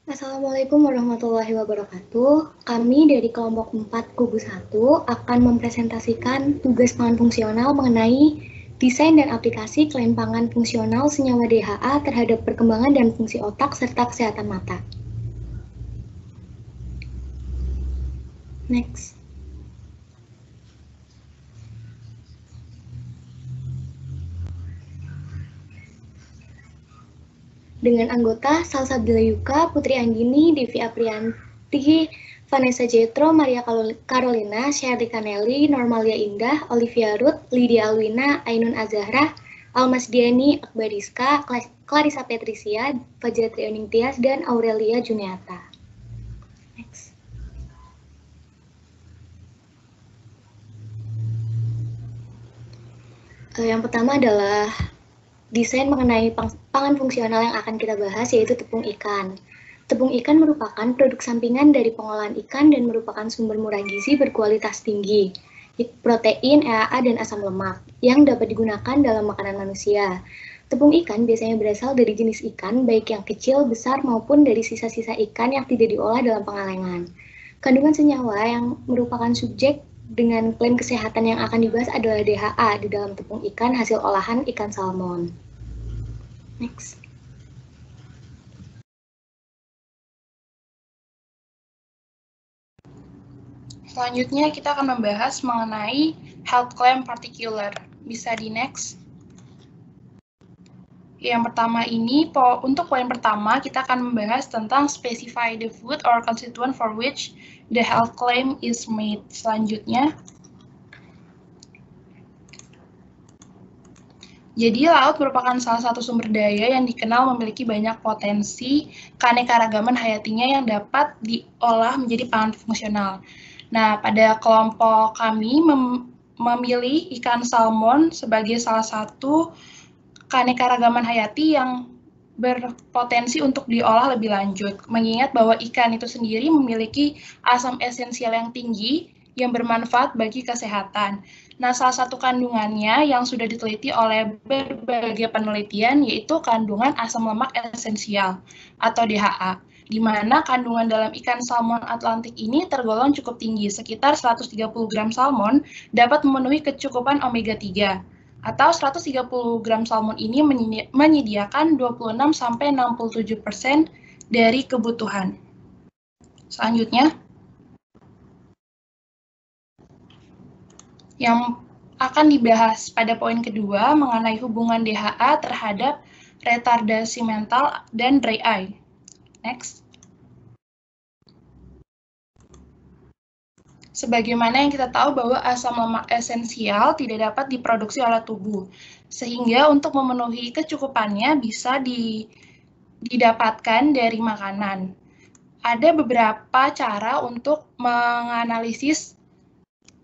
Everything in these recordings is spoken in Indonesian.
Assalamualaikum warahmatullahi wabarakatuh. Kami dari kelompok 4 Kubu 1 akan mempresentasikan tugas pangan fungsional mengenai desain dan aplikasi klaim pangan fungsional senyawa DHA terhadap perkembangan dan fungsi otak serta kesehatan mata. Next. Dengan anggota Salsabila Yuka, Putri Anggini, Devi Aprianti, Vanessa Jetro, Maria Carolina, Sherry Kaneli, Normalia Indah, Olivia Ruth, Lydia Alwina, Ainun Azahra, Almas Diani, Akbariska, Clarissa Patricia, Fajar Trioning Tias, dan Aurelia Juniata. Next. Yang pertama adalah desain mengenai pangan fungsional yang akan kita bahas, yaitu tepung ikan. Tepung ikan merupakan produk sampingan dari pengolahan ikan dan merupakan sumber murah gizi berkualitas tinggi, protein, EAA, dan asam lemak, yang dapat digunakan dalam makanan manusia. Tepung ikan biasanya berasal dari jenis ikan, baik yang kecil, besar, maupun dari sisa-sisa ikan yang tidak diolah dalam pengalengan. Kandungan senyawa yang merupakan subjek dengan klaim kesehatan yang akan dibahas adalah DHA di dalam tepung ikan hasil olahan ikan salmon. Next. Selanjutnya kita akan membahas mengenai health claim particular. Bisa di next. Yang pertama ini, untuk poin pertama kita akan membahas tentang specify the food or constituent for which the health claim is made. Selanjutnya, jadi laut merupakan salah satu sumber daya yang dikenal memiliki banyak potensi keanekaragaman hayatinya yang dapat diolah menjadi pangan fungsional. Nah, pada kelompok kami memilih ikan salmon sebagai salah satu keanekaragaman hayati yang berpotensi untuk diolah lebih lanjut, mengingat bahwa ikan itu sendiri memiliki asam esensial yang tinggi yang bermanfaat bagi kesehatan. Nah, salah satu kandungannya yang sudah diteliti oleh berbagai penelitian yaitu kandungan asam lemak esensial atau DHA, di mana kandungan dalam ikan salmon Atlantik ini tergolong cukup tinggi, sekitar 130 gram salmon dapat memenuhi kecukupan omega 3. Atau 130 gram salmon ini menyediakan 26-67% dari kebutuhan. Selanjutnya, yang akan dibahas pada poin kedua mengenai hubungan DHA terhadap retardasi mental dan dry eye. Next. Sebagaimana yang kita tahu bahwa asam lemak esensial tidak dapat diproduksi oleh tubuh, sehingga untuk memenuhi kecukupannya bisa didapatkan dari makanan. Ada beberapa cara untuk menganalisis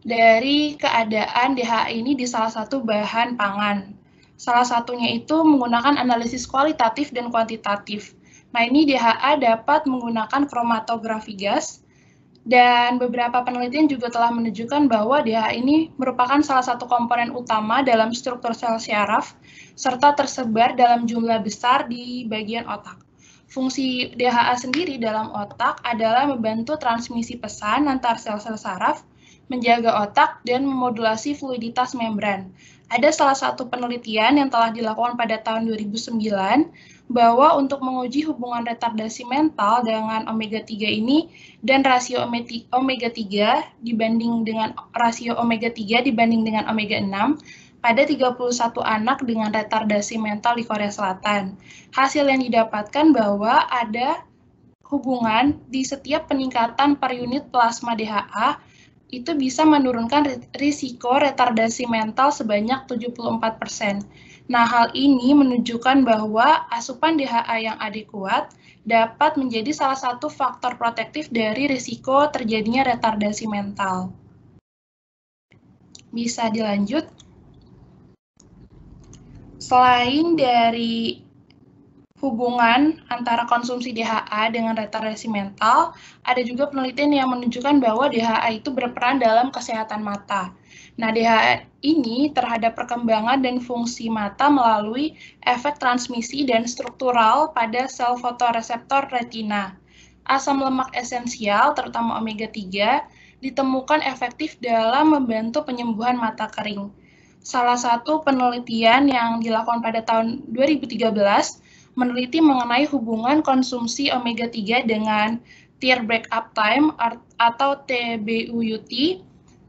dari keadaan DHA ini di salah satu bahan pangan. Salah satunya itu menggunakan analisis kualitatif dan kuantitatif. Nah, ini DHA dapat menggunakan kromatografi gas, dan beberapa penelitian juga telah menunjukkan bahwa DHA ini merupakan salah satu komponen utama dalam struktur sel syaraf, serta tersebar dalam jumlah besar di bagian otak. Fungsi DHA sendiri dalam otak adalah membantu transmisi pesan antar sel-sel saraf, menjaga otak, dan memodulasi fluiditas membran. Ada salah satu penelitian yang telah dilakukan pada tahun 2009 bahwa untuk menguji hubungan retardasi mental dengan omega 3 ini dan rasio omega 3 dibanding dengan rasio omega 3 dibanding dengan omega 6 pada 31 anak dengan retardasi mental di Korea Selatan. Hasil yang didapatkan bahwa ada hubungan di setiap peningkatan per unit plasma DHA itu bisa menurunkan risiko retardasi mental sebanyak 74%. Nah, hal ini menunjukkan bahwa asupan DHA yang adekuat dapat menjadi salah satu faktor protektif dari risiko terjadinya retardasi mental. Bisa dilanjut. Selain dari hubungan antara konsumsi DHA dengan retardasi mental, ada juga penelitian yang menunjukkan bahwa DHA itu berperan dalam kesehatan mata. Nah, DHA ini terhadap perkembangan dan fungsi mata melalui efek transmisi dan struktural pada sel fotoreseptor retina. asam lemak esensial, terutama omega 3, ditemukan efektif dalam membantu penyembuhan mata kering. Salah satu penelitian yang dilakukan pada tahun 2013 meneliti mengenai hubungan konsumsi omega 3 dengan tear breakup time atau TBUT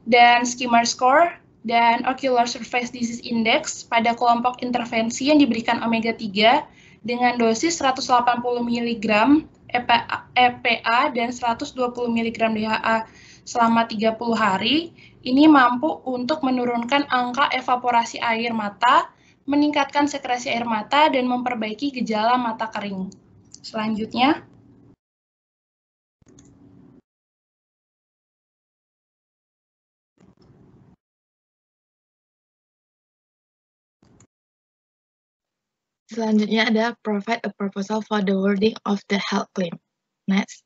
dan skimmer score dan Ocular Surface Disease Index pada kelompok intervensi yang diberikan omega 3 dengan dosis 180 mg EPA dan 120 mg DHA selama 30 hari, ini mampu untuk menurunkan angka evaporasi air mata, meningkatkan sekresi air mata, dan memperbaiki gejala mata kering. Selanjutnya, Selanjutnya ada provide a proposal for the wording of the health claim. Next.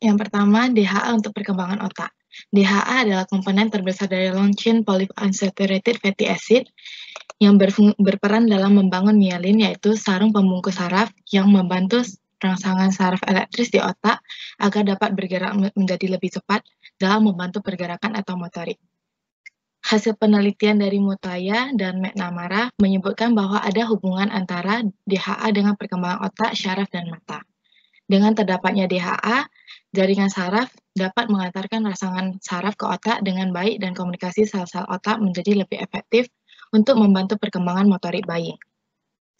Yang pertama, DHA untuk perkembangan otak. DHA adalah komponen terbesar dari long chain polyunsaturated fatty acid yang berperan dalam membangun myelin, yaitu sarung pembungkus saraf yang membantu rangsangan saraf elektris di otak agar dapat bergerak menjadi lebih cepat dalam membantu pergerakan atau motorik. Hasil penelitian dari Mutaya dan McNamara menyebutkan bahwa ada hubungan antara DHA dengan perkembangan otak, syaraf, dan mata. Dengan terdapatnya DHA, jaringan saraf dapat mengantarkan rangsangan saraf ke otak dengan baik dan komunikasi sel-sel otak menjadi lebih efektif untuk membantu perkembangan motorik bayi.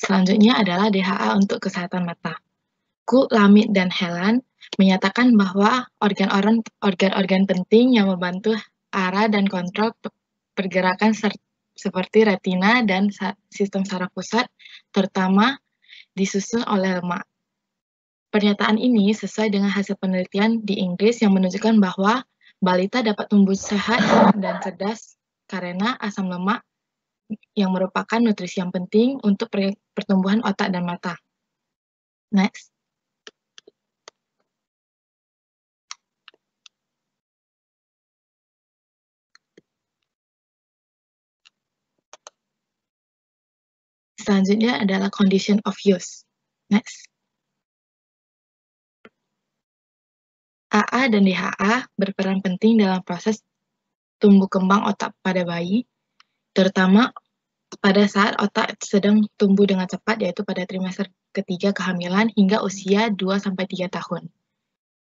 Selanjutnya adalah DHA untuk kesehatan mata. Ku, Lamit, dan Helan menyatakan bahwa organ-organ penting yang membantu arah dan kontrol pergerakan seperti retina dan sistem saraf pusat, terutama disusun oleh lemak. Pernyataan ini sesuai dengan hasil penelitian di Inggris yang menunjukkan bahwa balita dapat tumbuh sehat dan cerdas karena asam lemak yang merupakan nutrisi yang penting untuk pertumbuhan otak dan mata. Next. Selanjutnya adalah condition of use. Next. AA dan DHA berperan penting dalam proses tumbuh kembang otak pada bayi, terutama pada saat otak sedang tumbuh dengan cepat, yaitu pada trimester ketiga kehamilan hingga usia 2-3 tahun.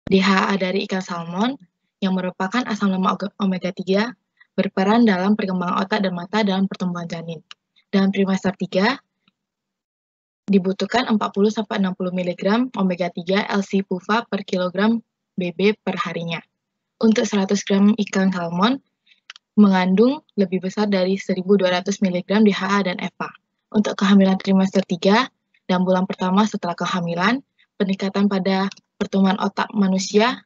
DHA dari ikan salmon, yang merupakan asam lemak omega 3, berperan dalam perkembangan otak dan mata dalam pertumbuhan janin. Dalam trimester 3, dibutuhkan 40-60 mg omega 3 LC-PUVA per kilogram BB per harinya. Untuk 100 gram ikan salmon, mengandung lebih besar dari 1.200 mg DHA dan EPA. Untuk kehamilan trimester 3 dan bulan pertama setelah kehamilan, peningkatan pada pertumbuhan otak manusia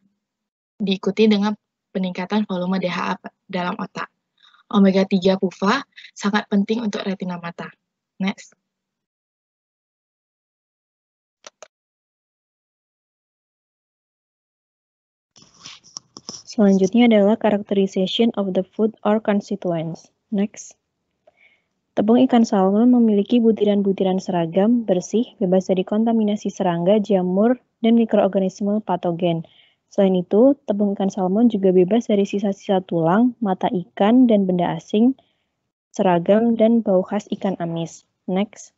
diikuti dengan peningkatan volume DHA dalam otak. Omega 3 PUVA sangat penting untuk retina mata. Next. Selanjutnya adalah characterization of the food or constituents. Next. Tepung ikan salmon memiliki butiran-butiran seragam, bersih, bebas dari kontaminasi serangga, jamur, dan mikroorganisme patogen. Selain itu, tepung ikan salmon juga bebas dari sisa-sisa tulang, mata ikan, dan benda asing, seragam, dan bau khas ikan amis. Next.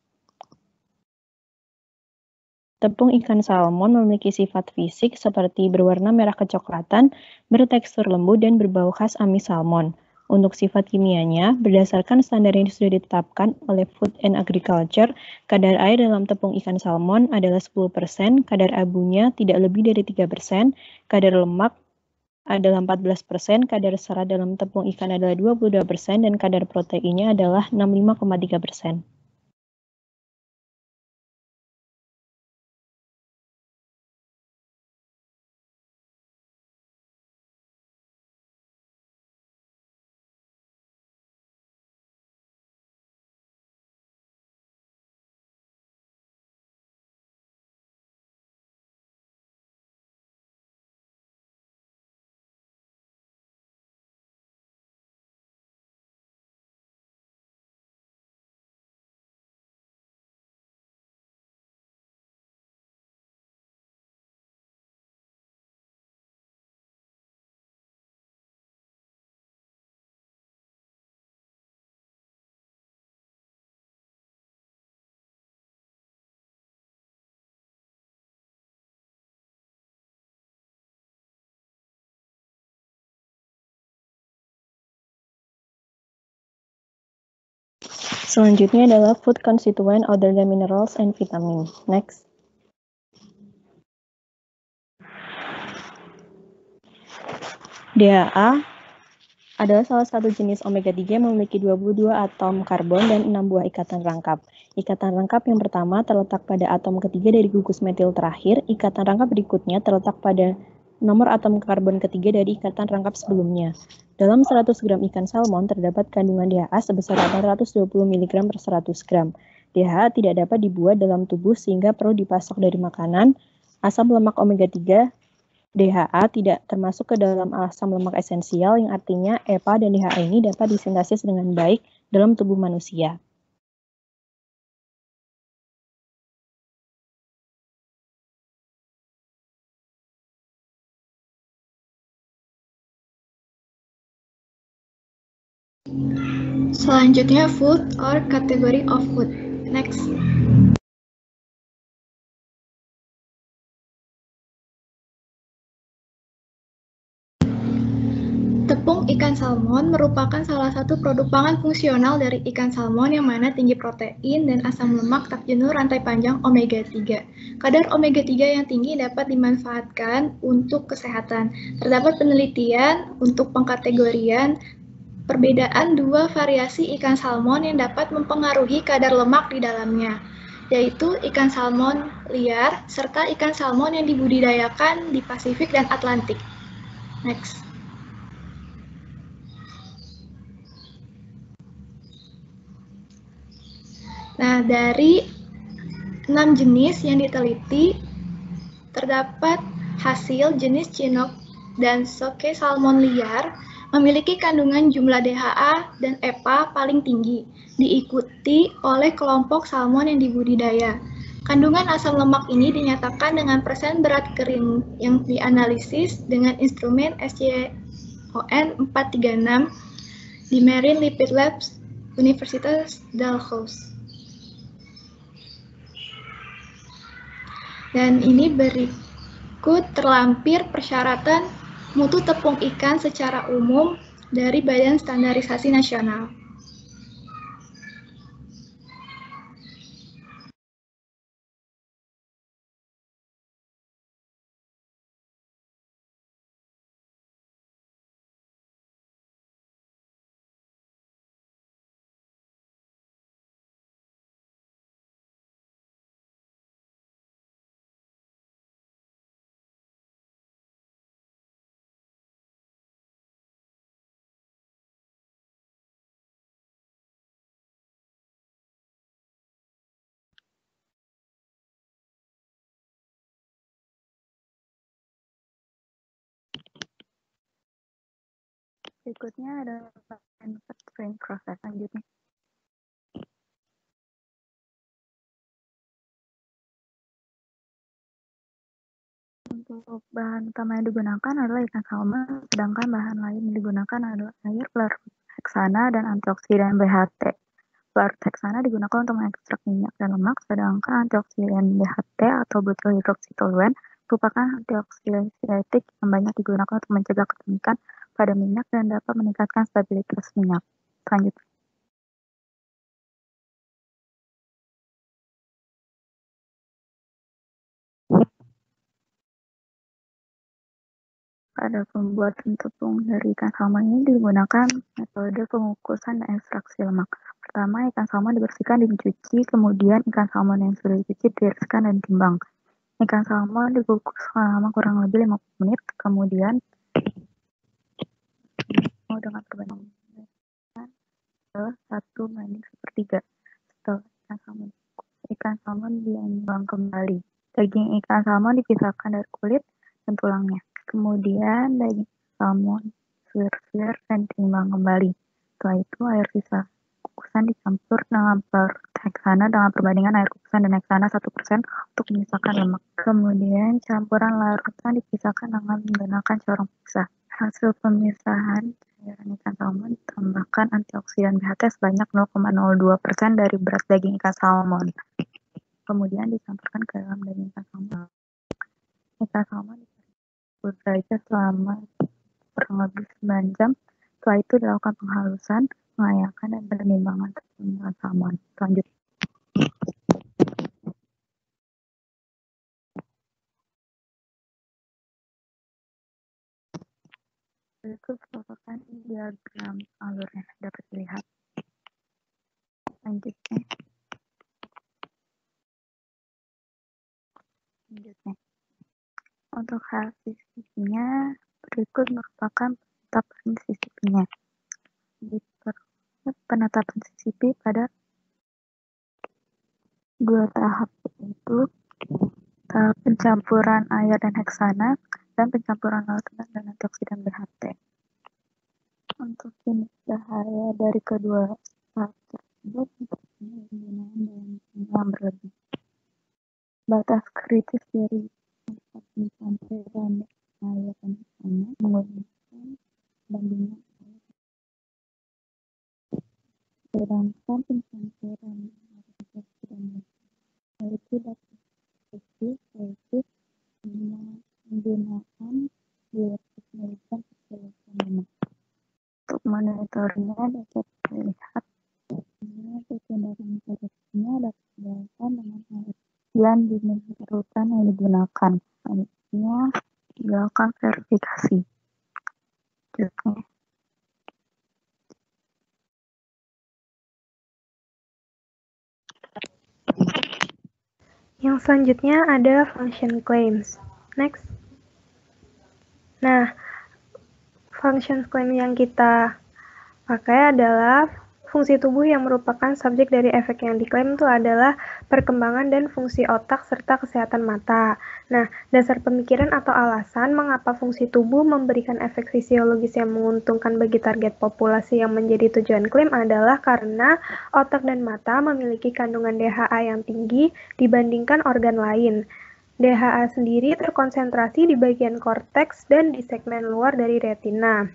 Tepung ikan salmon memiliki sifat fisik seperti berwarna merah kecoklatan, bertekstur lembut, dan berbau khas amis salmon. Untuk sifat kimianya, berdasarkan standar yang sudah ditetapkan oleh Food and Agriculture, kadar air dalam tepung ikan salmon adalah 10%, kadar abunya tidak lebih dari 3%, kadar lemak adalah 14%, kadar serat dalam tepung ikan adalah 22%, dan kadar proteinnya adalah 65,3%. Selanjutnya adalah food constituent other than minerals and vitamin. Next. DHA adalah salah satu jenis omega-3 yang memiliki 22 atom karbon dan 6 buah ikatan rangkap. Ikatan rangkap yang pertama terletak pada atom ketiga dari gugus metil terakhir. Ikatan rangkap berikutnya terletak pada nomor atom karbon ketiga dari ikatan rangkap sebelumnya. Dalam 100 gram ikan salmon terdapat kandungan DHA sebesar 820 mg per 100 gram. DHA tidak dapat dibuat dalam tubuh sehingga perlu dipasok dari makanan. Asam lemak omega-3 DHA tidak termasuk ke dalam asam lemak esensial yang artinya EPA dan DHA ini dapat disintesis dengan baik dalam tubuh manusia. Selanjutnya food or category of food. Next. Tepung ikan salmon merupakan salah satu produk pangan fungsional dari ikan salmon yang mana tinggi protein dan asam lemak tak jenuh rantai panjang omega-3. Kadar omega-3 yang tinggi dapat dimanfaatkan untuk kesehatan. Terdapat penelitian untuk pengkategorian perbedaan dua variasi ikan salmon yang dapat mempengaruhi kadar lemak di dalamnya, yaitu ikan salmon liar serta ikan salmon yang dibudidayakan di Pasifik dan Atlantik. Next. Nah, dari 6 jenis yang diteliti, terdapat hasil jenis Chinook dan Soke salmon liar memiliki kandungan jumlah DHA dan EPA paling tinggi, diikuti oleh kelompok salmon yang dibudidaya. Kandungan asam lemak ini dinyatakan dengan persen berat kering yang dianalisis dengan instrumen SCON 436 di Marine Lipid Labs, Universitas Dalhousie. Dan ini berikut terlampir persyaratan mutu tepung ikan secara umum dari Badan Standarisasi Nasional. Berikutnya adalah manufacturing process selanjutnya. Untuk bahan utama yang digunakan adalah ikan salmon, sedangkan bahan lain yang digunakan adalah air, pelarut heksana, dan antioksidan BHT. Pelarut heksana digunakan untuk mengekstrak minyak dan lemak, sedangkan antioksidan BHT atau butyl hidroksitoluen merupakan antioksidan sintetik yang banyak digunakan untuk mencegah ketumikan pada minyak dan dapat meningkatkan stabilitas minyak. Selanjutnya. Pada pembuatan tepung dari ikan salmon ini digunakan metode pengukusan dan ekstraksi lemak. Pertama, ikan salmon dibersihkan dan dicuci, kemudian ikan salmon yang sudah dicuci ditiriskan dan ditimbang. Ikan salmon dikukus selama kurang lebih 50 menit, kemudian dengan perbandingan adalah 1:1/3. Setelah ikan salmon ditimbang kembali. Daging ikan salmon dipisahkan dari kulit dan tulangnya. Kemudian daging salmon suwir-suwir dan ditimbang kembali. Setelah itu air sisa kukusan dicampur dengan pelarut heksana dengan perbandingan air kukusan dan heksana 1% untuk memisahkan lemak. Kemudian campuran larutan dipisahkan dengan menggunakan corong pisah. Hasil pemisahan cairan ikan salmon ditambahkan antioksidan BHT sebanyak 0,02% dari berat daging ikan salmon. Kemudian dicampurkan ke dalam daging ikan salmon. Ikan salmon derajat selama kurang lebih 9 jam. Setelah itu dilakukan penghalusan, pengayakan, dan penimbangan tepung tepung ikan salmon. Lanjut. Berikut merupakan diagram alurnya dapat dilihat. Lanjutnya. Untuk hal CCP-nya, berikut merupakan penetapan CCP-nya. Penetapan CCP pada dua tahap, yaitu tahap pencampuran air dan heksana dan pencampuran laut dan antioksidan BHT. Untuk jenis bahaya dari kedua tahap tersebut penggunaan dalam yang berlebih. Batas kritis dari pencampuran air dan heksana menggunakan bandingan sedangkan pencampuran antioksidan itu dapat yaitu menggunakan 200 mg per kilogram. Untuk monitoringnya dapat dilihat kecenderungan koreksinya dapat dilakukan dengan alat yang diperlukan yang digunakan. Selanjutnya dilakukan verifikasi. Yang selanjutnya ada function claims. Next. Nah, function claim yang kita pakai adalah fungsi tubuh yang merupakan subjek dari efek yang diklaim itu adalah perkembangan dan fungsi otak serta kesehatan mata. Nah, dasar pemikiran atau alasan mengapa fungsi tubuh memberikan efek fisiologis yang menguntungkan bagi target populasi yang menjadi tujuan klaim adalah karena otak dan mata memiliki kandungan DHA yang tinggi dibandingkan organ lain. DHA sendiri terkonsentrasi di bagian korteks dan di segmen luar dari retina.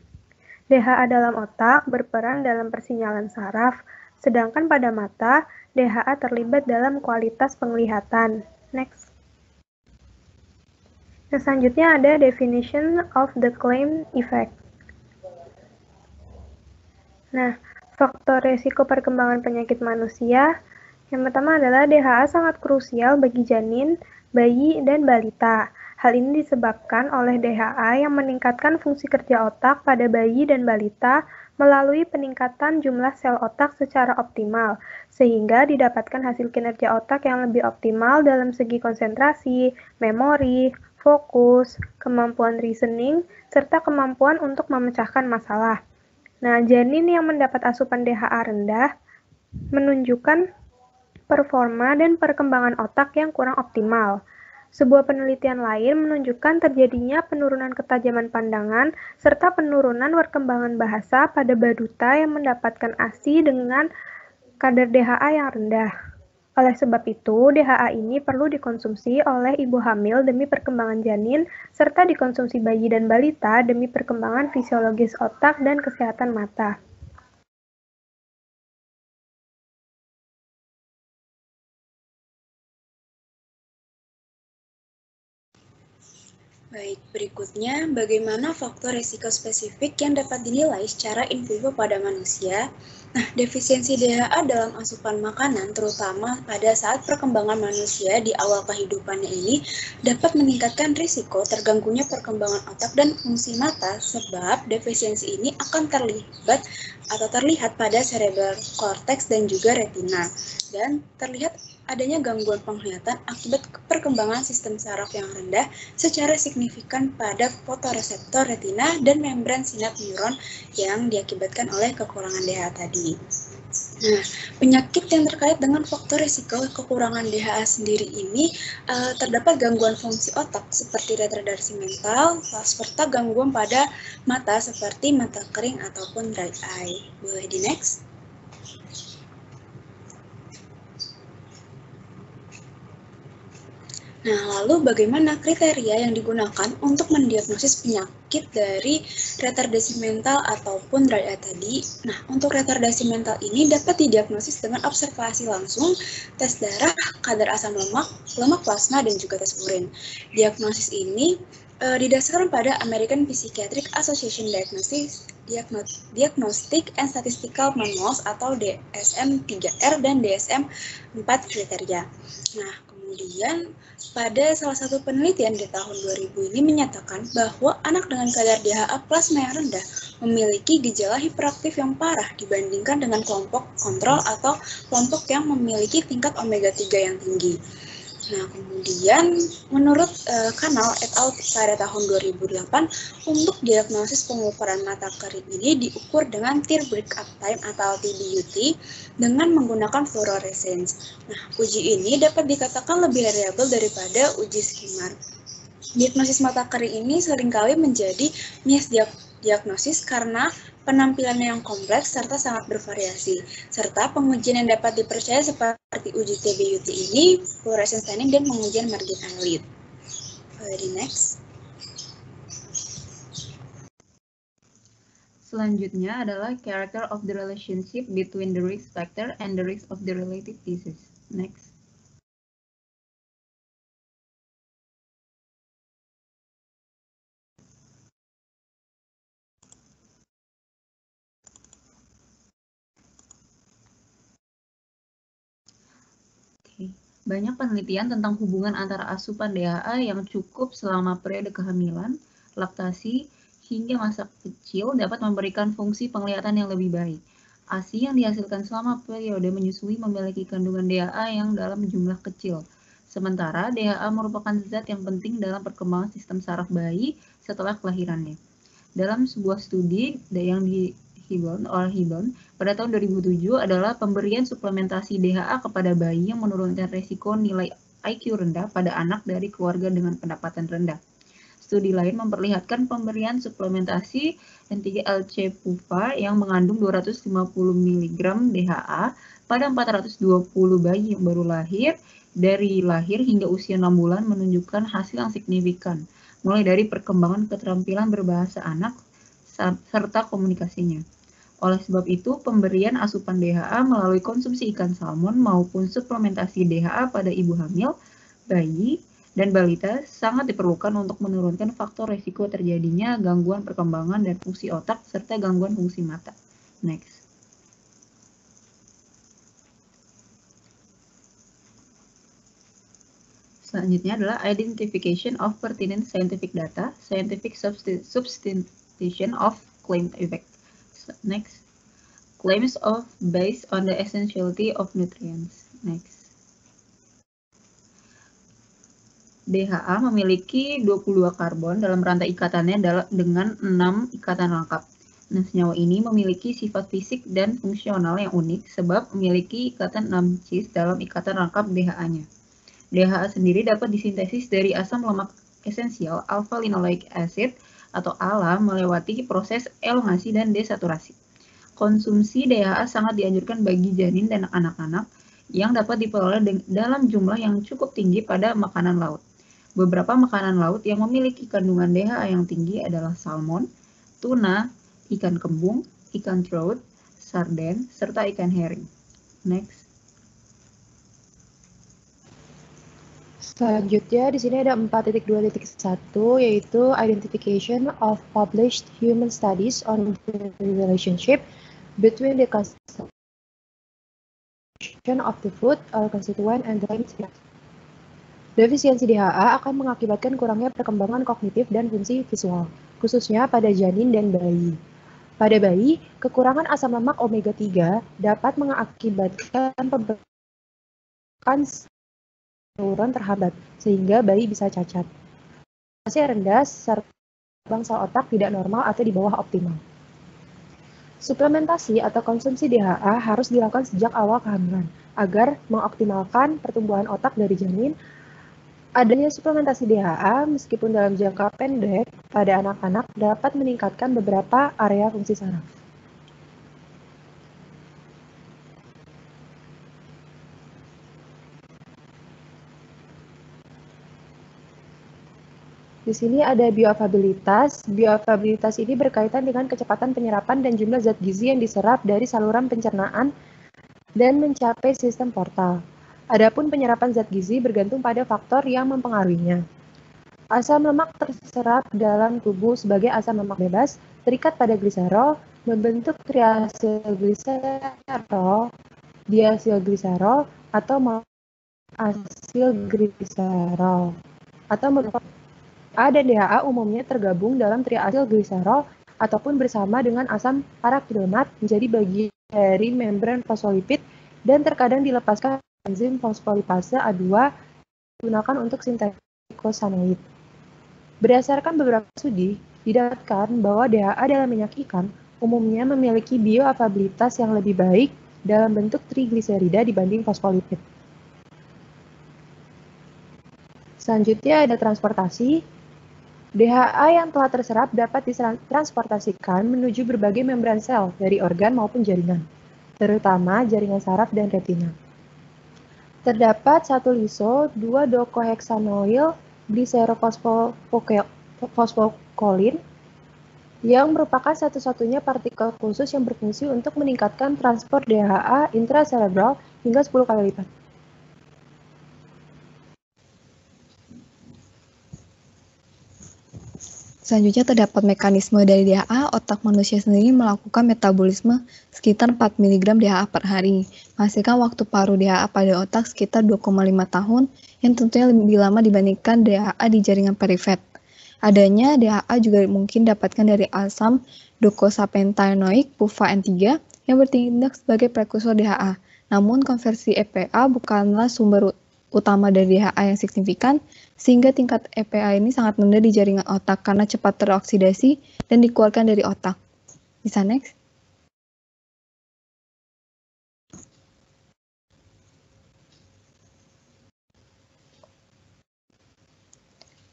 DHA dalam otak berperan dalam persinyalan saraf, sedangkan pada mata, DHA terlibat dalam kualitas penglihatan. Next. Nah, selanjutnya ada definition of the claim effect. Nah, faktor resiko perkembangan penyakit manusia, yang pertama adalah DHA sangat krusial bagi janin, bayi, dan balita. Hal ini disebabkan oleh DHA yang meningkatkan fungsi kerja otak pada bayi dan balita melalui peningkatan jumlah sel otak secara optimal, sehingga didapatkan hasil kinerja otak yang lebih optimal dalam segi konsentrasi, memori, fokus, kemampuan reasoning, serta kemampuan untuk memecahkan masalah. Nah, janin yang mendapat asupan DHA rendah menunjukkan performa dan perkembangan otak yang kurang optimal. Sebuah penelitian lain menunjukkan terjadinya penurunan ketajaman pandangan serta penurunan perkembangan bahasa pada baduta yang mendapatkan ASI dengan kadar DHA yang rendah. Oleh sebab itu, DHA ini perlu dikonsumsi oleh ibu hamil demi perkembangan janin serta dikonsumsi bayi dan balita demi perkembangan fisiologis otak dan kesehatan mata. Baik, berikutnya bagaimana faktor risiko spesifik yang dapat dinilai secara in vivo pada manusia. Nah, defisiensi DHA dalam asupan makanan, terutama pada saat perkembangan manusia di awal kehidupannya ini, dapat meningkatkan risiko terganggunya perkembangan otak dan fungsi mata, sebab defisiensi ini akan terlihat pada cerebral cortex dan juga retina, dan terlihat adanya gangguan penglihatan akibat perkembangan sistem saraf yang rendah secara signifikan pada fotoreseptor retina dan membran sinap neuron yang diakibatkan oleh kekurangan DHA tadi. Nah, penyakit yang terkait dengan faktor risiko kekurangan DHA sendiri ini terdapat gangguan fungsi otak seperti retardasi mental, serta gangguan pada mata seperti mata kering ataupun dry eye. Boleh di next? Nah, lalu bagaimana kriteria yang digunakan untuk mendiagnosis penyakit dari retardasi mental ataupun dry eye tadi? Nah, untuk retardasi mental ini dapat didiagnosis dengan observasi langsung, tes darah, kadar asam lemak, lemak plasma, dan juga tes urin. Diagnosis ini didasarkan pada American Psychiatric Association Diagnostic and Statistical Manuals atau DSM-3R dan DSM-4 kriteria. Nah, kemudian pada salah satu penelitian di tahun 2000 ini menyatakan bahwa anak dengan kadar DHA plasma yang rendah memiliki gejala hiperaktif yang parah dibandingkan dengan kelompok kontrol atau kelompok yang memiliki tingkat omega 3 yang tinggi. Nah, kemudian menurut Kanal et al. Pada tahun 2008, untuk diagnosis pengukuran mata kering ini diukur dengan tear break-up time atau TBUT dengan menggunakan fluorescence. Nah, uji ini dapat dikatakan lebih reliable daripada uji skimar. Diagnosis mata kering ini seringkali menjadi misdiagnosis karena penampilannya yang kompleks serta sangat bervariasi, serta pengujian yang dapat dipercaya seperti uji TBUT ini, fluorescence staining, dan pengujian margin eyelid. Di next. Selanjutnya adalah character of the relationship between the risk factor and the risk of the related disease. Next. Banyak penelitian tentang hubungan antara asupan DHA yang cukup selama periode kehamilan, laktasi, hingga masa kecil dapat memberikan fungsi penglihatan yang lebih baik. ASI yang dihasilkan selama periode menyusui memiliki kandungan DHA yang dalam jumlah kecil. Sementara DHA merupakan zat yang penting dalam perkembangan sistem saraf bayi setelah kelahirannya. Dalam sebuah studi yang Hibon pada tahun 2007 adalah pemberian suplementasi DHA kepada bayi yang menurunkan resiko nilai IQ rendah pada anak dari keluarga dengan pendapatan rendah. Studi lain memperlihatkan pemberian suplementasi N3-LC-PUVA yang mengandung 250 mg DHA pada 420 bayi yang baru lahir dari lahir hingga usia 6 bulan menunjukkan hasil yang signifikan, mulai dari perkembangan keterampilan berbahasa anak serta komunikasinya. Oleh sebab itu, pemberian asupan DHA melalui konsumsi ikan salmon maupun suplementasi DHA pada ibu hamil, bayi, dan balita sangat diperlukan untuk menurunkan faktor risiko terjadinya gangguan perkembangan dan fungsi otak serta gangguan fungsi mata. Next. Selanjutnya adalah identification of pertinent scientific data, scientific substantiation of claim effect. Next, claims of based on the essentiality of nutrients. Next, DHA memiliki 22 karbon dalam rantai ikatannya dengan 6 ikatan lengkap. Nah, senyawa ini memiliki sifat fisik dan fungsional yang unik sebab memiliki ikatan 6 cis dalam ikatan lengkap DHA-nya. DHA sendiri dapat disintesis dari asam lemak esensial alpha-linoleic acid atau ALA melewati proses elongasi dan desaturasi. Konsumsi DHA sangat dianjurkan bagi janin dan anak-anak yang dapat diperoleh dalam jumlah yang cukup tinggi pada makanan laut. Beberapa makanan laut yang memiliki kandungan DHA yang tinggi adalah salmon, tuna, ikan kembung, ikan trout, sarden, serta ikan herring. Next. Selanjutnya di sini ada 4.2.1 yaitu identification of published human studies on the relationship between the consumption of the food or constituent and the climate. Defisiensi DHA akan mengakibatkan kurangnya perkembangan kognitif dan fungsi visual, khususnya pada janin dan bayi. Pada bayi, kekurangan asam lemak omega 3 dapat mengakibatkan pembentukan neuron terhambat, sehingga bayi bisa cacat. Masih rendah serta bangsal otak tidak normal atau di bawah optimal. Suplementasi atau konsumsi DHA harus dilakukan sejak awal kehamilan, agar mengoptimalkan pertumbuhan otak dari janin. Adanya suplementasi DHA, meskipun dalam jangka pendek, pada anak-anak dapat meningkatkan beberapa area fungsi saraf. Di sini ada bioavailabilitas. Bioavailabilitas ini berkaitan dengan kecepatan penyerapan dan jumlah zat gizi yang diserap dari saluran pencernaan dan mencapai sistem portal. Adapun penyerapan zat gizi bergantung pada faktor yang mempengaruhinya. Asam lemak terserap dalam tubuh sebagai asam lemak bebas, terikat pada gliserol, membentuk triasilgliserol, diasilgliserol, atau asilgliserol. Atau A dan DHA umumnya tergabung dalam triasilgliserol ataupun bersama dengan asam parakilmat menjadi bagian dari membran fosfolipid dan terkadang dilepaskan enzim fosfolipase A2 digunakan untuk sintesis glikosanoid. Berdasarkan beberapa studi, didapatkan bahwa DHA dalam minyak ikan umumnya memiliki bioavailabilitas yang lebih baik dalam bentuk trigliserida dibanding fosfolipid. Selanjutnya ada transportasi. DHA yang telah terserap dapat ditransportasikan menuju berbagai membran sel dari organ maupun jaringan, terutama jaringan saraf dan retina. Terdapat 1 liso, 2 dokoheksanoil gliserofosfokolin yang merupakan satu-satunya partikel khusus yang berfungsi untuk meningkatkan transport DHA intracerebral hingga 10 kali lipat. Selanjutnya terdapat mekanisme dari DHA. Otak manusia sendiri melakukan metabolisme sekitar 4 mg DHA per hari, menghasilkan waktu paruh DHA pada otak sekitar 2,5 tahun, yang tentunya lebih lama dibandingkan DHA di jaringan perifer. Adanya DHA juga mungkin dapatkan dari asam docosapentaenoic PUFA N3 yang bertindak sebagai prekursor DHA. Namun konversi EPA bukanlah sumber utama dari DHA yang signifikan, sehingga tingkat EPA ini sangat rendah di jaringan otak karena cepat teroksidasi dan dikeluarkan dari otak. Bisa next?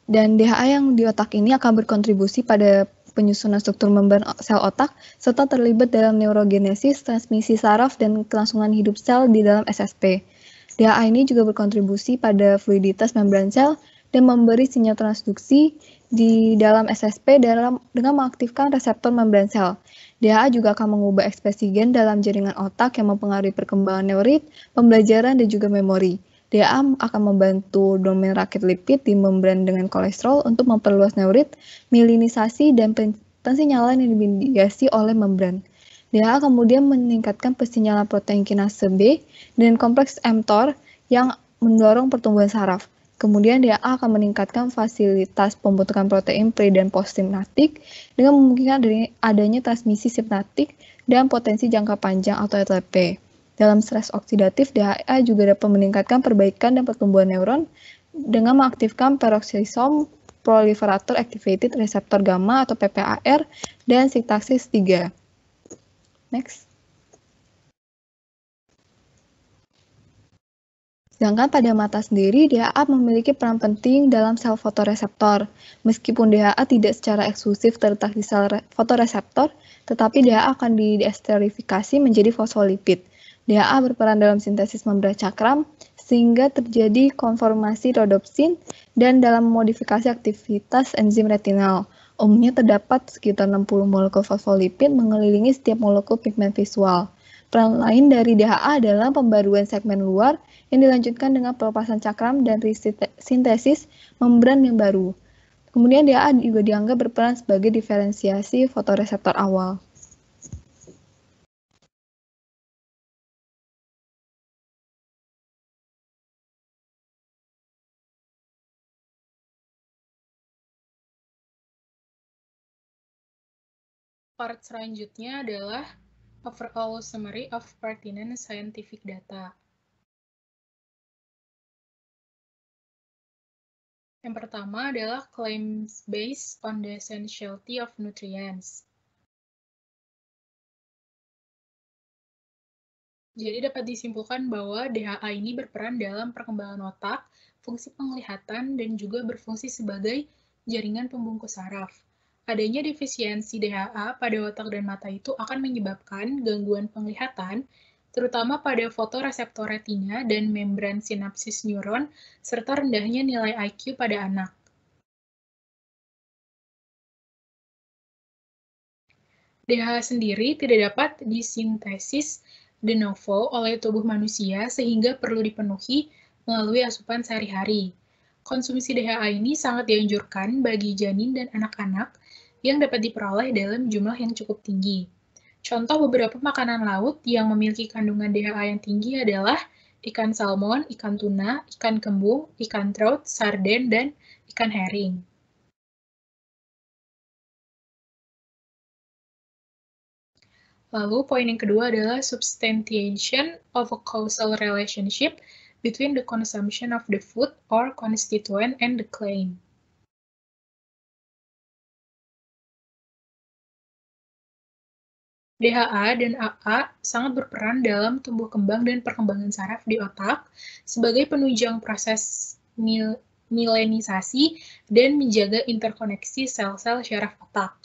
Dan DHA yang di otak ini akan berkontribusi pada penyusunan struktur membran sel otak, serta terlibat dalam neurogenesis, transmisi saraf, dan kelangsungan hidup sel di dalam SSP. DHA ini juga berkontribusi pada fluiditas membran sel dan memberi sinyal transduksi di dalam SSP dengan mengaktifkan reseptor membran sel. DHA juga akan mengubah ekspresi gen dalam jaringan otak yang mempengaruhi perkembangan neurit, pembelajaran, dan juga memori. DHA akan membantu domain rakit lipid di membran dengan kolesterol untuk memperluas neurit, mielinisasi, dan pensinyalan yang dimediasi oleh membran. DHA kemudian meningkatkan pensinyalan protein kinase B dan kompleks mTOR yang mendorong pertumbuhan saraf. Kemudian DHA akan meningkatkan fasilitas pembentukan protein pre dan post sinaptik dengan memungkinkan adanya transmisi sinaptik dan potensi jangka panjang atau ETP. Dalam stres oksidatif, DHA juga dapat meningkatkan perbaikan dan pertumbuhan neuron dengan mengaktifkan peroxisom proliferator activated receptor gamma atau PPAR dan sintaksis 3. Next. Sedangkan pada mata sendiri, DHA memiliki peran penting dalam sel fotoreseptor. Meskipun DHA tidak secara eksklusif terletak di sel fotoreseptor, tetapi DHA akan diesterifikasi menjadi fosfolipid. DHA berperan dalam sintesis membran cakram, sehingga terjadi konformasi rodopsin dan dalam modifikasi aktivitas enzim retinal. Umumnya terdapat sekitar 60 molekul fosfolipid mengelilingi setiap molekul pigmen visual. Peran lain dari DHA adalah pembaruan segmen luar yang dilanjutkan dengan pelepasan cakram dan sintesis membran yang baru. Kemudian DHA juga dianggap berperan sebagai diferensiasi fotoreseptor awal. Part selanjutnya adalah overall summary of pertinent scientific data. Yang pertama adalah claims based on the essentiality of nutrients. Jadi dapat disimpulkan bahwa DHA ini berperan dalam perkembangan otak, fungsi penglihatan, dan juga berfungsi sebagai jaringan pembungkus saraf. Adanya defisiensi DHA pada otak dan mata itu akan menyebabkan gangguan penglihatan, terutama pada fotoreseptor retina dan membran sinapsis neuron, serta rendahnya nilai IQ pada anak. DHA sendiri tidak dapat disintesis de novo oleh tubuh manusia sehingga perlu dipenuhi melalui asupan sehari-hari. Konsumsi DHA ini sangat dianjurkan bagi janin dan anak-anak yang dapat diperoleh dalam jumlah yang cukup tinggi. Contoh beberapa makanan laut yang memiliki kandungan DHA yang tinggi adalah ikan salmon, ikan tuna, ikan kembung, ikan trout, sarden, dan ikan herring. Lalu poin yang kedua adalah substantiation of a causal relationship between the consumption of the food or constituent and the claim. DHA dan AA sangat berperan dalam tumbuh kembang dan perkembangan saraf di otak sebagai penunjang proses milenisasi dan menjaga interkoneksi sel-sel syaraf otak.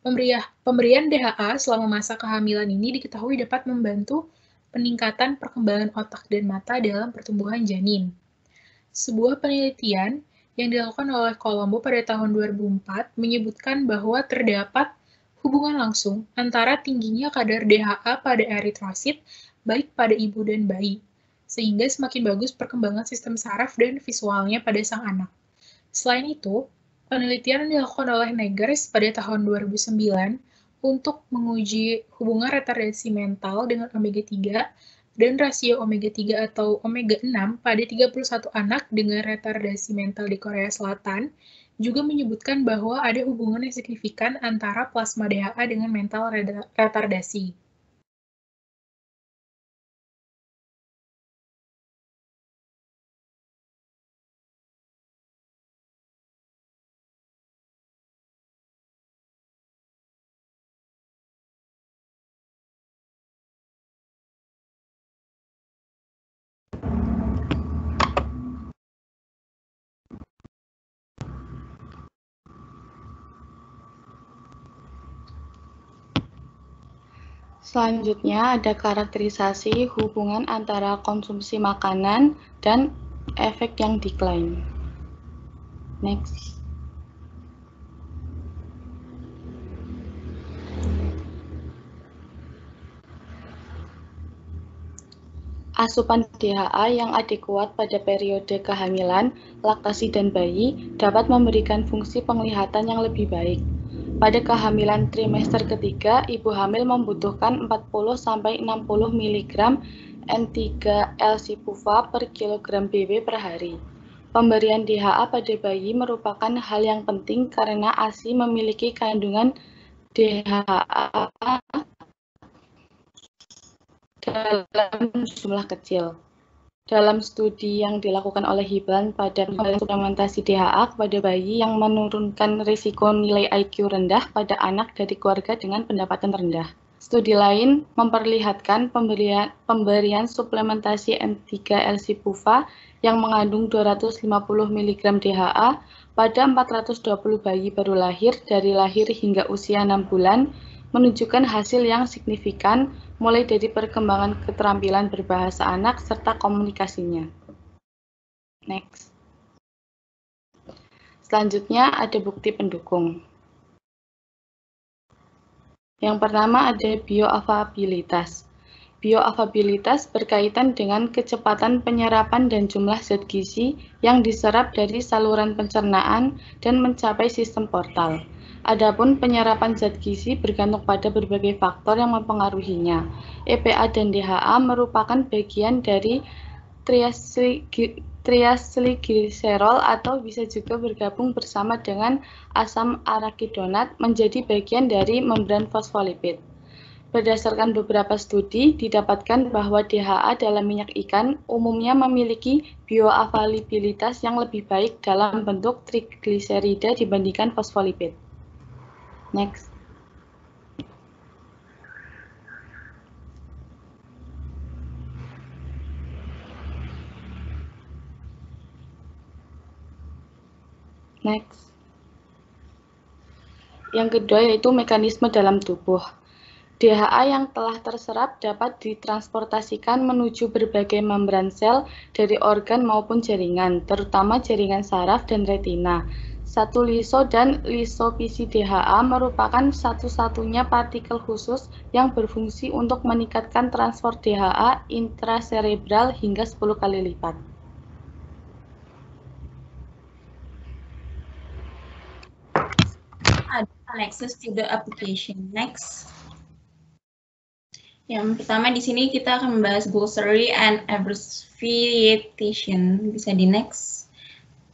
Pemberian DHA selama masa kehamilan ini diketahui dapat membantu peningkatan perkembangan otak dan mata dalam pertumbuhan janin. Sebuah penelitian yang dilakukan oleh Colombo pada tahun 2004 menyebutkan bahwa terdapat hubungan langsung antara tingginya kadar DHA pada eritrosit baik pada ibu dan bayi, sehingga semakin bagus perkembangan sistem saraf dan visualnya pada sang anak. Selain itu, penelitian yang dilakukan oleh Negers pada tahun 2009 untuk menguji hubungan retardasi mental dengan omega-3 dan rasio omega-3 atau omega-6 pada 31 anak dengan retardasi mental di Korea Selatan juga menyebutkan bahwa ada hubungan yang signifikan antara plasma DHA dengan mental retardasi. Selanjutnya ada karakterisasi hubungan antara konsumsi makanan dan efek yang diklaim. Next. Asupan DHA yang adekuat pada periode kehamilan, laktasi, dan bayi dapat memberikan fungsi penglihatan yang lebih baik. Pada kehamilan trimester ketiga, ibu hamil membutuhkan 40-60 mg N3-L-Cipuva per kilogram BB per hari. Pemberian DHA pada bayi merupakan hal yang penting karena ASI memiliki kandungan DHA dalam jumlah kecil. Dalam studi yang dilakukan oleh Hibban pada suplementasi DHA kepada bayi yang menurunkan risiko nilai IQ rendah pada anak dari keluarga dengan pendapatan rendah. Studi lain memperlihatkan pemberian suplementasi N3-L-Cipuva yang mengandung 250 mg DHA pada 420 bayi baru lahir dari lahir hingga usia 6 bulan menunjukkan hasil yang signifikan mulai dari perkembangan keterampilan berbahasa anak serta komunikasinya. Next. Selanjutnya ada bukti pendukung. Yang pertama ada bioavailabilitas. Bioavailabilitas berkaitan dengan kecepatan penyerapan dan jumlah zat gizi yang diserap dari saluran pencernaan dan mencapai sistem portal. Adapun penyerapan zat gizi bergantung pada berbagai faktor yang mempengaruhinya. EPA dan DHA merupakan bagian dari triacylglycerol atau bisa juga bergabung bersama dengan asam arachidonat menjadi bagian dari membran fosfolipid. Berdasarkan beberapa studi, didapatkan bahwa DHA dalam minyak ikan umumnya memiliki bioavailabilitas yang lebih baik dalam bentuk trigliserida dibandingkan fosfolipid. Next. Next. Yang kedua yaitu mekanisme dalam tubuh. DHA yang telah terserap dapat ditransportasikan menuju berbagai membran sel dari organ maupun jaringan, terutama jaringan saraf dan retina. Satu LISO dan LISO-PC DHA merupakan satu-satunya partikel khusus yang berfungsi untuk meningkatkan transport DHA intracerebral hingga 10 kali lipat. Access to the application. Next. Yang pertama di sini kita akan membahas glossary and abbreviation. Bisa di next.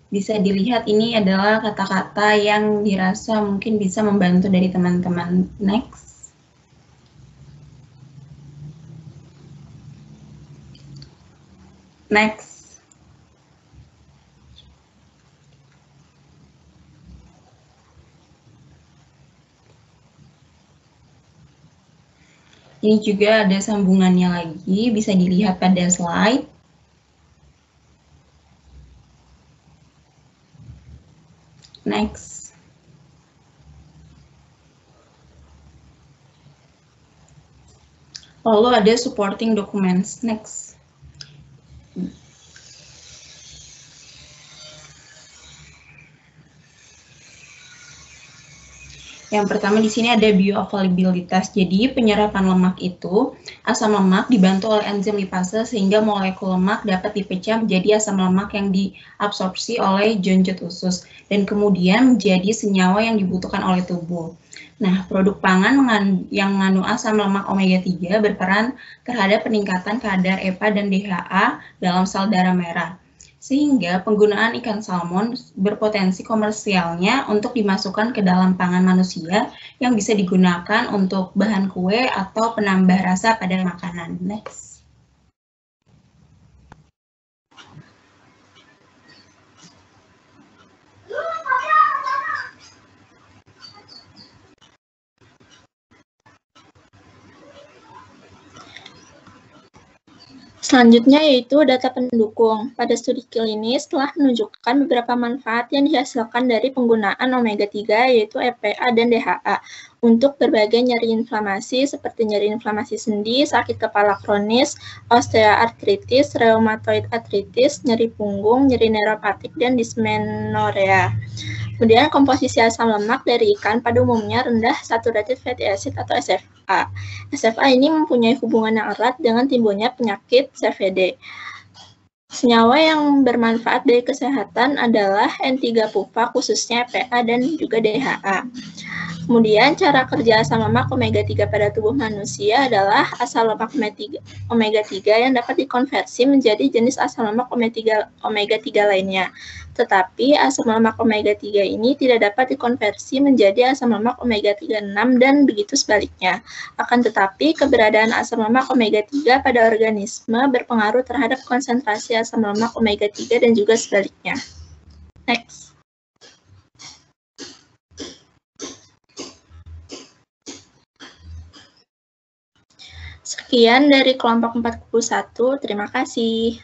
Bisa dilihat ini adalah kata-kata yang dirasa mungkin bisa membantu dari teman-teman. Next. Next. Ini juga ada sambungannya lagi, bisa dilihat pada slide. Next. Lalu ada supporting documents. Next. Yang pertama di sini ada bioavailabilitas. Jadi penyerapan lemak itu, asam lemak dibantu oleh enzim lipase sehingga molekul lemak dapat dipecah menjadi asam lemak yang diabsorpsi oleh jonjot usus dan kemudian menjadi senyawa yang dibutuhkan oleh tubuh. Nah, produk pangan yang mengandung asam lemak omega 3 berperan terhadap peningkatan kadar EPA dan DHA dalam sel darah merah. Sehingga penggunaan ikan salmon berpotensi komersialnya untuk dimasukkan ke dalam pangan manusia yang bisa digunakan untuk bahan kue atau penambah rasa pada makanan. Next. Selanjutnya yaitu data pendukung. Pada studi klinis telah menunjukkan beberapa manfaat yang dihasilkan dari penggunaan omega 3 yaitu EPA dan DHA untuk berbagai nyeri inflamasi seperti nyeri inflamasi sendi, sakit kepala kronis, osteoartritis, rheumatoid arthritis, nyeri punggung, nyeri neuropatik, dan dysmenorrhea. Kemudian komposisi asam lemak dari ikan pada umumnya rendah saturated fatty acid atau SFA. SFA ini mempunyai hubungan yang erat dengan timbulnya penyakit CVD. Senyawa yang bermanfaat bagi kesehatan adalah N3-PUPA khususnya EPA dan juga DHA. Kemudian cara kerja asam lemak omega 3 pada tubuh manusia adalah asam lemak omega 3 yang dapat dikonversi menjadi jenis asam lemak omega 3 lainnya. Tetapi asam lemak omega 3 ini tidak dapat dikonversi menjadi asam lemak omega 3,6 dan begitu sebaliknya. Akan tetapi keberadaan asam lemak omega 3 pada organisme berpengaruh terhadap konsentrasi asam lemak omega 3 dan juga sebaliknya. Next. Sekian dari kelompok 41, terima kasih.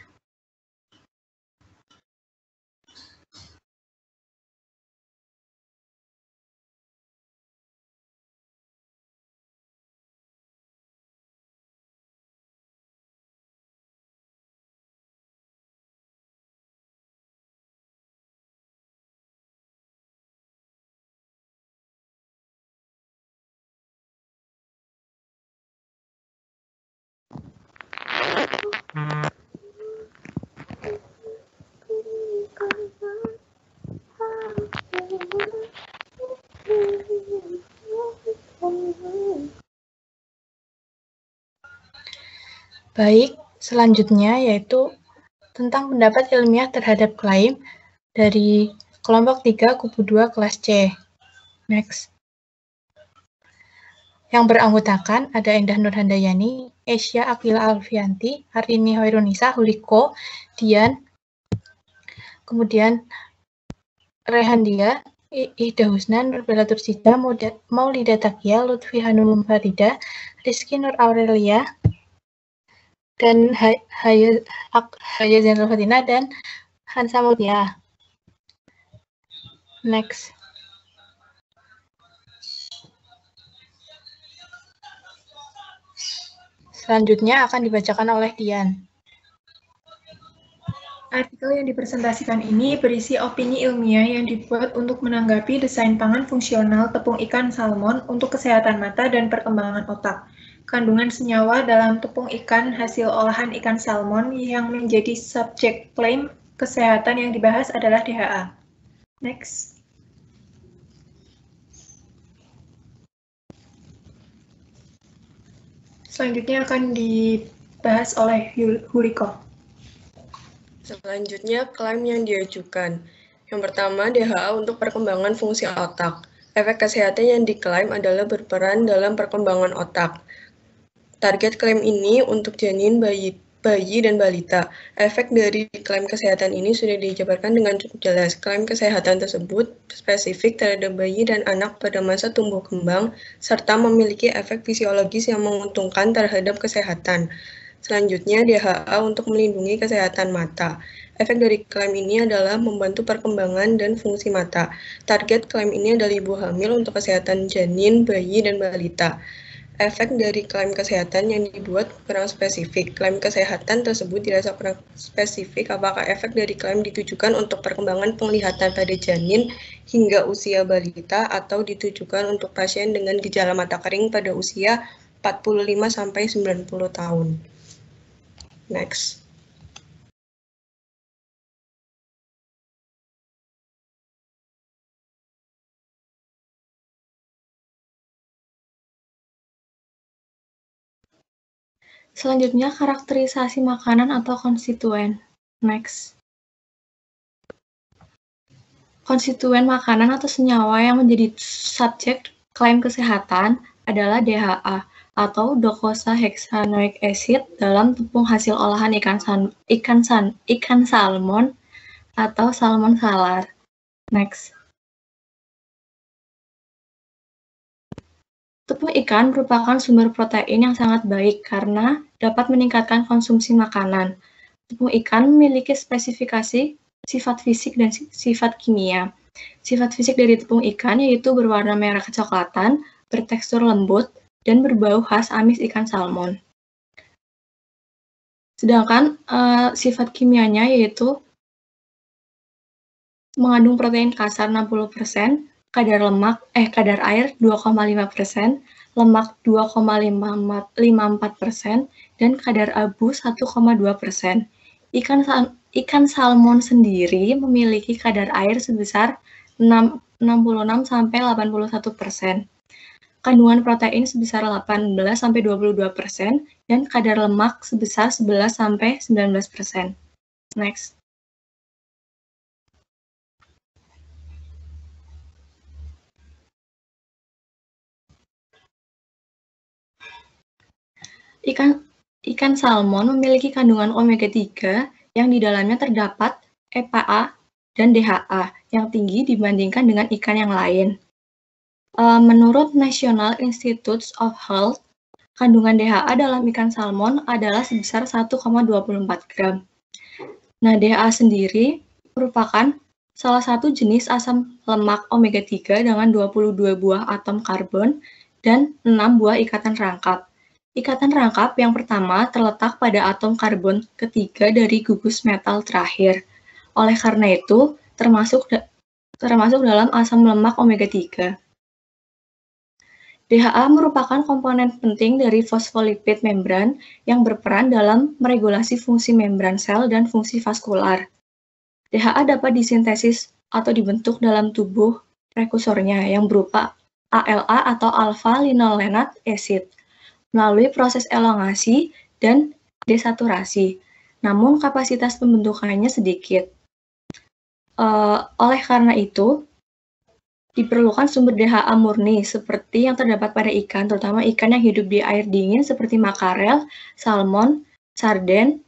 Baik, selanjutnya yaitu tentang pendapat ilmiah terhadap klaim dari kelompok 3 kubu 2 kelas C. Next. Yang beranggotakan ada Endah Nurhandayani, Esya Aquila Alfianti, Arini Hoirunisa, Huliko, Dian, kemudian Rehandia, Ida Husna, Nurbela Tursida, Maulida Takia, Lutfi Hanum Farida, Rizky Nur Aurelia, dan Haya Zainal Fatina dan Hansa Mutia. Next. Selanjutnya akan dibacakan oleh Dian. Artikel yang dipresentasikan ini berisi opini ilmiah yang dibuat untuk menanggapi desain pangan fungsional tepung ikan salmon untuk kesehatan mata dan perkembangan otak. Kandungan senyawa dalam tepung ikan hasil olahan ikan salmon yang menjadi subjek klaim kesehatan yang dibahas adalah DHA. Next. Selanjutnya akan dibahas oleh Huriko. Selanjutnya, klaim yang diajukan. Yang pertama, DHA untuk perkembangan fungsi otak. Efek kesehatan yang diklaim adalah berperan dalam perkembangan otak. Target klaim ini untuk janin, bayi dan balita. Efek dari klaim kesehatan ini sudah dijabarkan dengan cukup jelas. Klaim kesehatan tersebut spesifik terhadap bayi dan anak pada masa tumbuh kembang, serta memiliki efek fisiologis yang menguntungkan terhadap kesehatan. Selanjutnya, DHA untuk melindungi kesehatan mata. Efek dari klaim ini adalah membantu perkembangan dan fungsi mata. Target klaim ini adalah ibu hamil untuk kesehatan janin, bayi, dan balita. Efek dari klaim kesehatan yang dibuat kurang spesifik. Klaim kesehatan tersebut dirasa kurang spesifik apakah efek dari klaim ditujukan untuk perkembangan penglihatan pada janin hingga usia balita atau ditujukan untuk pasien dengan gejala mata kering pada usia 45-90 tahun. Next. Selanjutnya, karakterisasi makanan atau konstituen. Next. Konstituen makanan atau senyawa yang menjadi subjek klaim kesehatan adalah DHA atau docosahexaenoic acid dalam tepung hasil olahan ikan salmon atau salmon salar. Next. Tepung ikan merupakan sumber protein yang sangat baik karena dapat meningkatkan konsumsi makanan. Tepung ikan memiliki spesifikasi sifat fisik dan sifat kimia. Sifat fisik dari tepung ikan yaitu berwarna merah kecoklatan, bertekstur lembut, dan berbau khas amis ikan salmon. Sedangkan sifat kimianya yaitu mengandung protein kasar 60%, kadar air 2,5%, lemak 2,54%, dan kadar abu 1,2%. Ikan salmon sendiri memiliki kadar air sebesar 66-81%. Kandungan protein sebesar 18-22% dan kadar lemak sebesar 11-19%. Next. Ikan salmon memiliki kandungan omega 3 yang di dalamnya terdapat EPA dan DHA yang tinggi dibandingkan dengan ikan yang lain. Menurut National Institutes of Health, kandungan DHA dalam ikan salmon adalah sebesar 1,24 gram. Nah, DHA sendiri merupakan salah satu jenis asam lemak omega 3 dengan 22 buah atom karbon dan 6 buah ikatan rangkap. Ikatan rangkap yang pertama terletak pada atom karbon ketiga dari gugus metal terakhir. Oleh karena itu, termasuk dalam asam lemak omega 3. DHA merupakan komponen penting dari fosfolipid membran yang berperan dalam meregulasi fungsi membran sel dan fungsi vaskular. DHA dapat disintesis atau dibentuk dalam tubuh prekursornya yang berupa ALA atau alpha-linolenate acid melalui proses elongasi dan desaturasi. Namun kapasitas pembentukannya sedikit. Oleh karena itu, diperlukan sumber DHA murni seperti yang terdapat pada ikan, terutama ikan yang hidup di air dingin seperti makarel, salmon, sarden,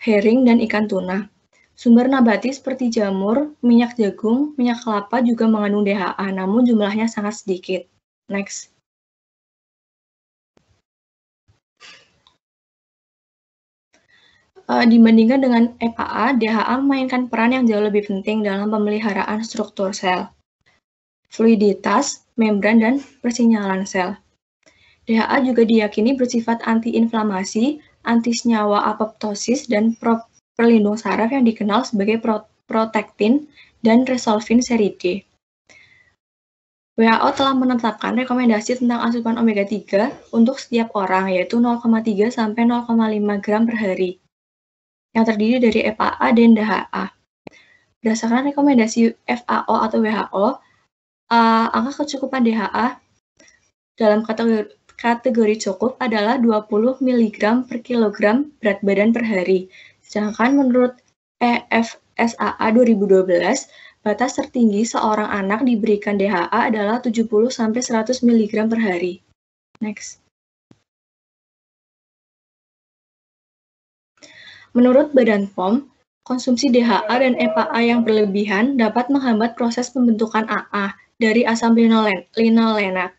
herring, dan ikan tuna. Sumber nabati seperti jamur, minyak jagung, minyak kelapa juga mengandung DHA, namun jumlahnya sangat sedikit. Next. Dibandingkan dengan EPA, DHA memainkan peran yang jauh lebih penting dalam pemeliharaan struktur sel, fluiditas, membran, dan persinyalan sel. DHA juga diyakini bersifat anti-inflamasi, anti senyawa apoptosis, dan pelindung saraf yang dikenal sebagai protectin dan resolvin seri D. WHO telah menetapkan rekomendasi tentang asupan omega-3 untuk setiap orang, yaitu 0,3 sampai 0,5 gram per hari, yang terdiri dari EPA dan DHA. Berdasarkan rekomendasi FAO atau WHO, angka kecukupan DHA dalam kategori cukup adalah 20 mg per kilogram berat badan per hari. Sedangkan menurut EFSAA 2012, batas tertinggi seorang anak diberikan DHA adalah 70-100 mg per hari. Next. Menurut Badan POM, konsumsi DHA dan EPA yang berlebihan dapat menghambat proses pembentukan AA dari asam linolenat.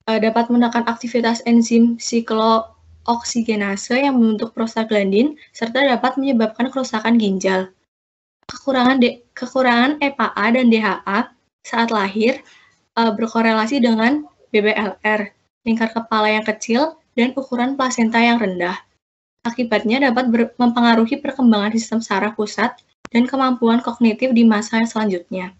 Dapat menekan aktivitas enzim siklooksigenase yang membentuk prostaglandin, serta dapat menyebabkan kerusakan ginjal. Kekurangan EPA dan DHA saat lahir berkorelasi dengan BBLR, lingkar kepala yang kecil, dan ukuran plasenta yang rendah. Akibatnya dapat mempengaruhi perkembangan sistem saraf pusat dan kemampuan kognitif di masa selanjutnya.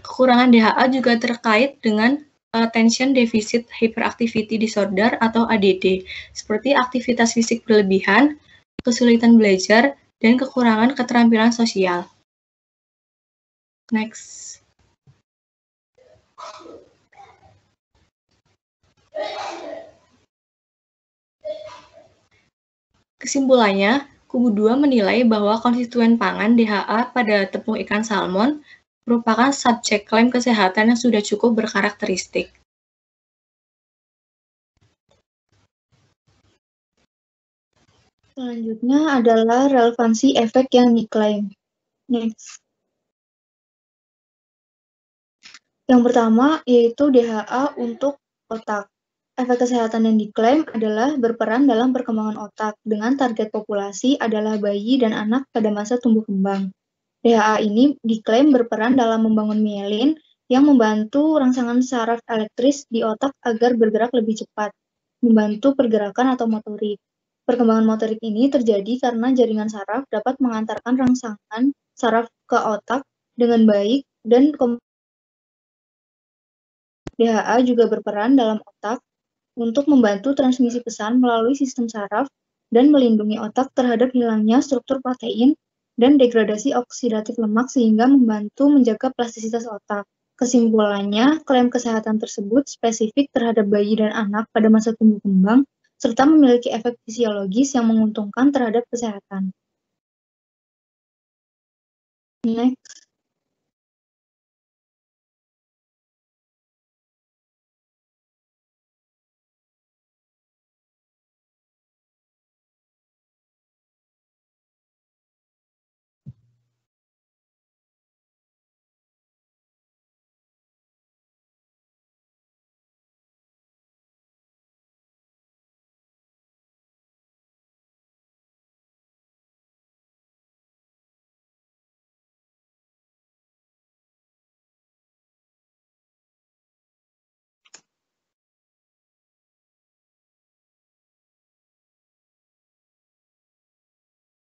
Kekurangan DHA juga terkait dengan Attention Deficit Hyperactivity Disorder atau ADD, seperti aktivitas fisik berlebihan, kesulitan belajar, dan kekurangan keterampilan sosial. Next. Kesimpulannya, Kubu 2 menilai bahwa konstituen pangan DHA pada tepung ikan salmon merupakan subjek klaim kesehatan yang sudah cukup berkarakteristik. Selanjutnya adalah relevansi efek yang diklaim. Next. Yang pertama yaitu DHA untuk otak. Efek kesehatan yang diklaim adalah berperan dalam perkembangan otak dengan target populasi adalah bayi dan anak pada masa tumbuh kembang. DHA ini diklaim berperan dalam membangun mielin yang membantu rangsangan saraf elektris di otak agar bergerak lebih cepat, membantu pergerakan atau motorik. Perkembangan motorik ini terjadi karena jaringan saraf dapat mengantarkan rangsangan saraf ke otak dengan baik dan DHA juga berperan dalam otak untuk membantu transmisi pesan melalui sistem saraf dan melindungi otak terhadap hilangnya struktur protein dan degradasi oksidatif lemak sehingga membantu menjaga plastisitas otak. Kesimpulannya, klaim kesehatan tersebut spesifik terhadap bayi dan anak pada masa tumbuh kembang, serta memiliki efek fisiologis yang menguntungkan terhadap kesehatan. Next.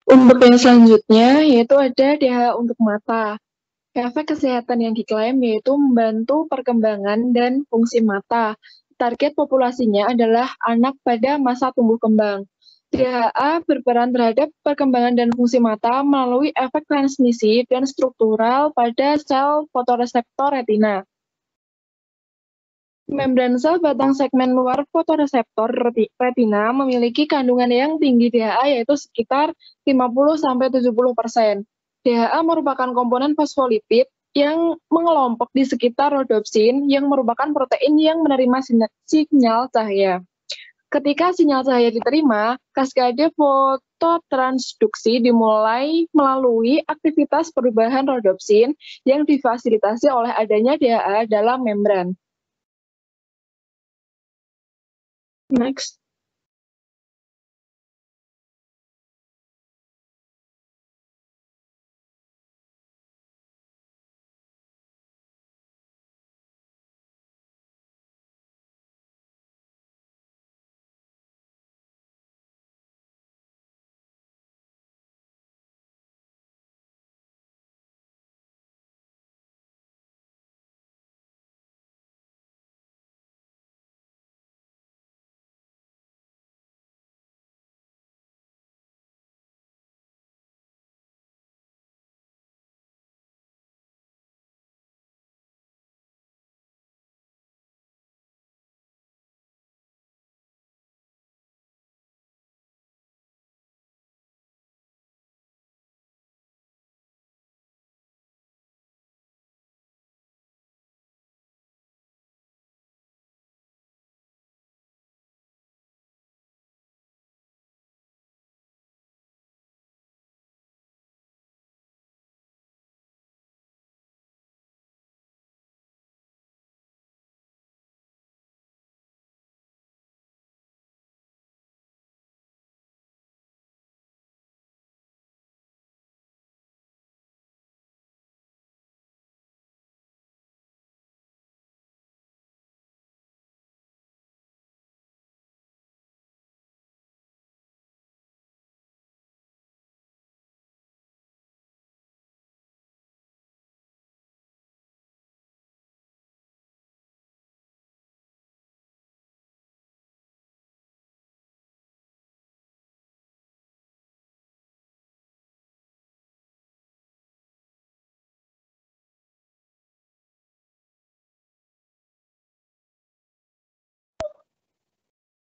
Untuk yang selanjutnya, yaitu ada DHA untuk mata. Efek kesehatan yang diklaim yaitu membantu perkembangan dan fungsi mata. Target populasinya adalah anak pada masa tumbuh kembang. DHA berperan terhadap perkembangan dan fungsi mata melalui efek transmisi dan struktural pada sel fotoreseptor retina. Membran sel batang segmen luar fotoreseptor retina memiliki kandungan yang tinggi DHA yaitu sekitar 50-70%. DHA merupakan komponen fosfolipid yang mengelompok di sekitar rodopsin yang merupakan protein yang menerima sinyal cahaya. Ketika sinyal cahaya diterima, kaskade fototransduksi dimulai melalui aktivitas perubahan rodopsin yang difasilitasi oleh adanya DHA dalam membran. Next.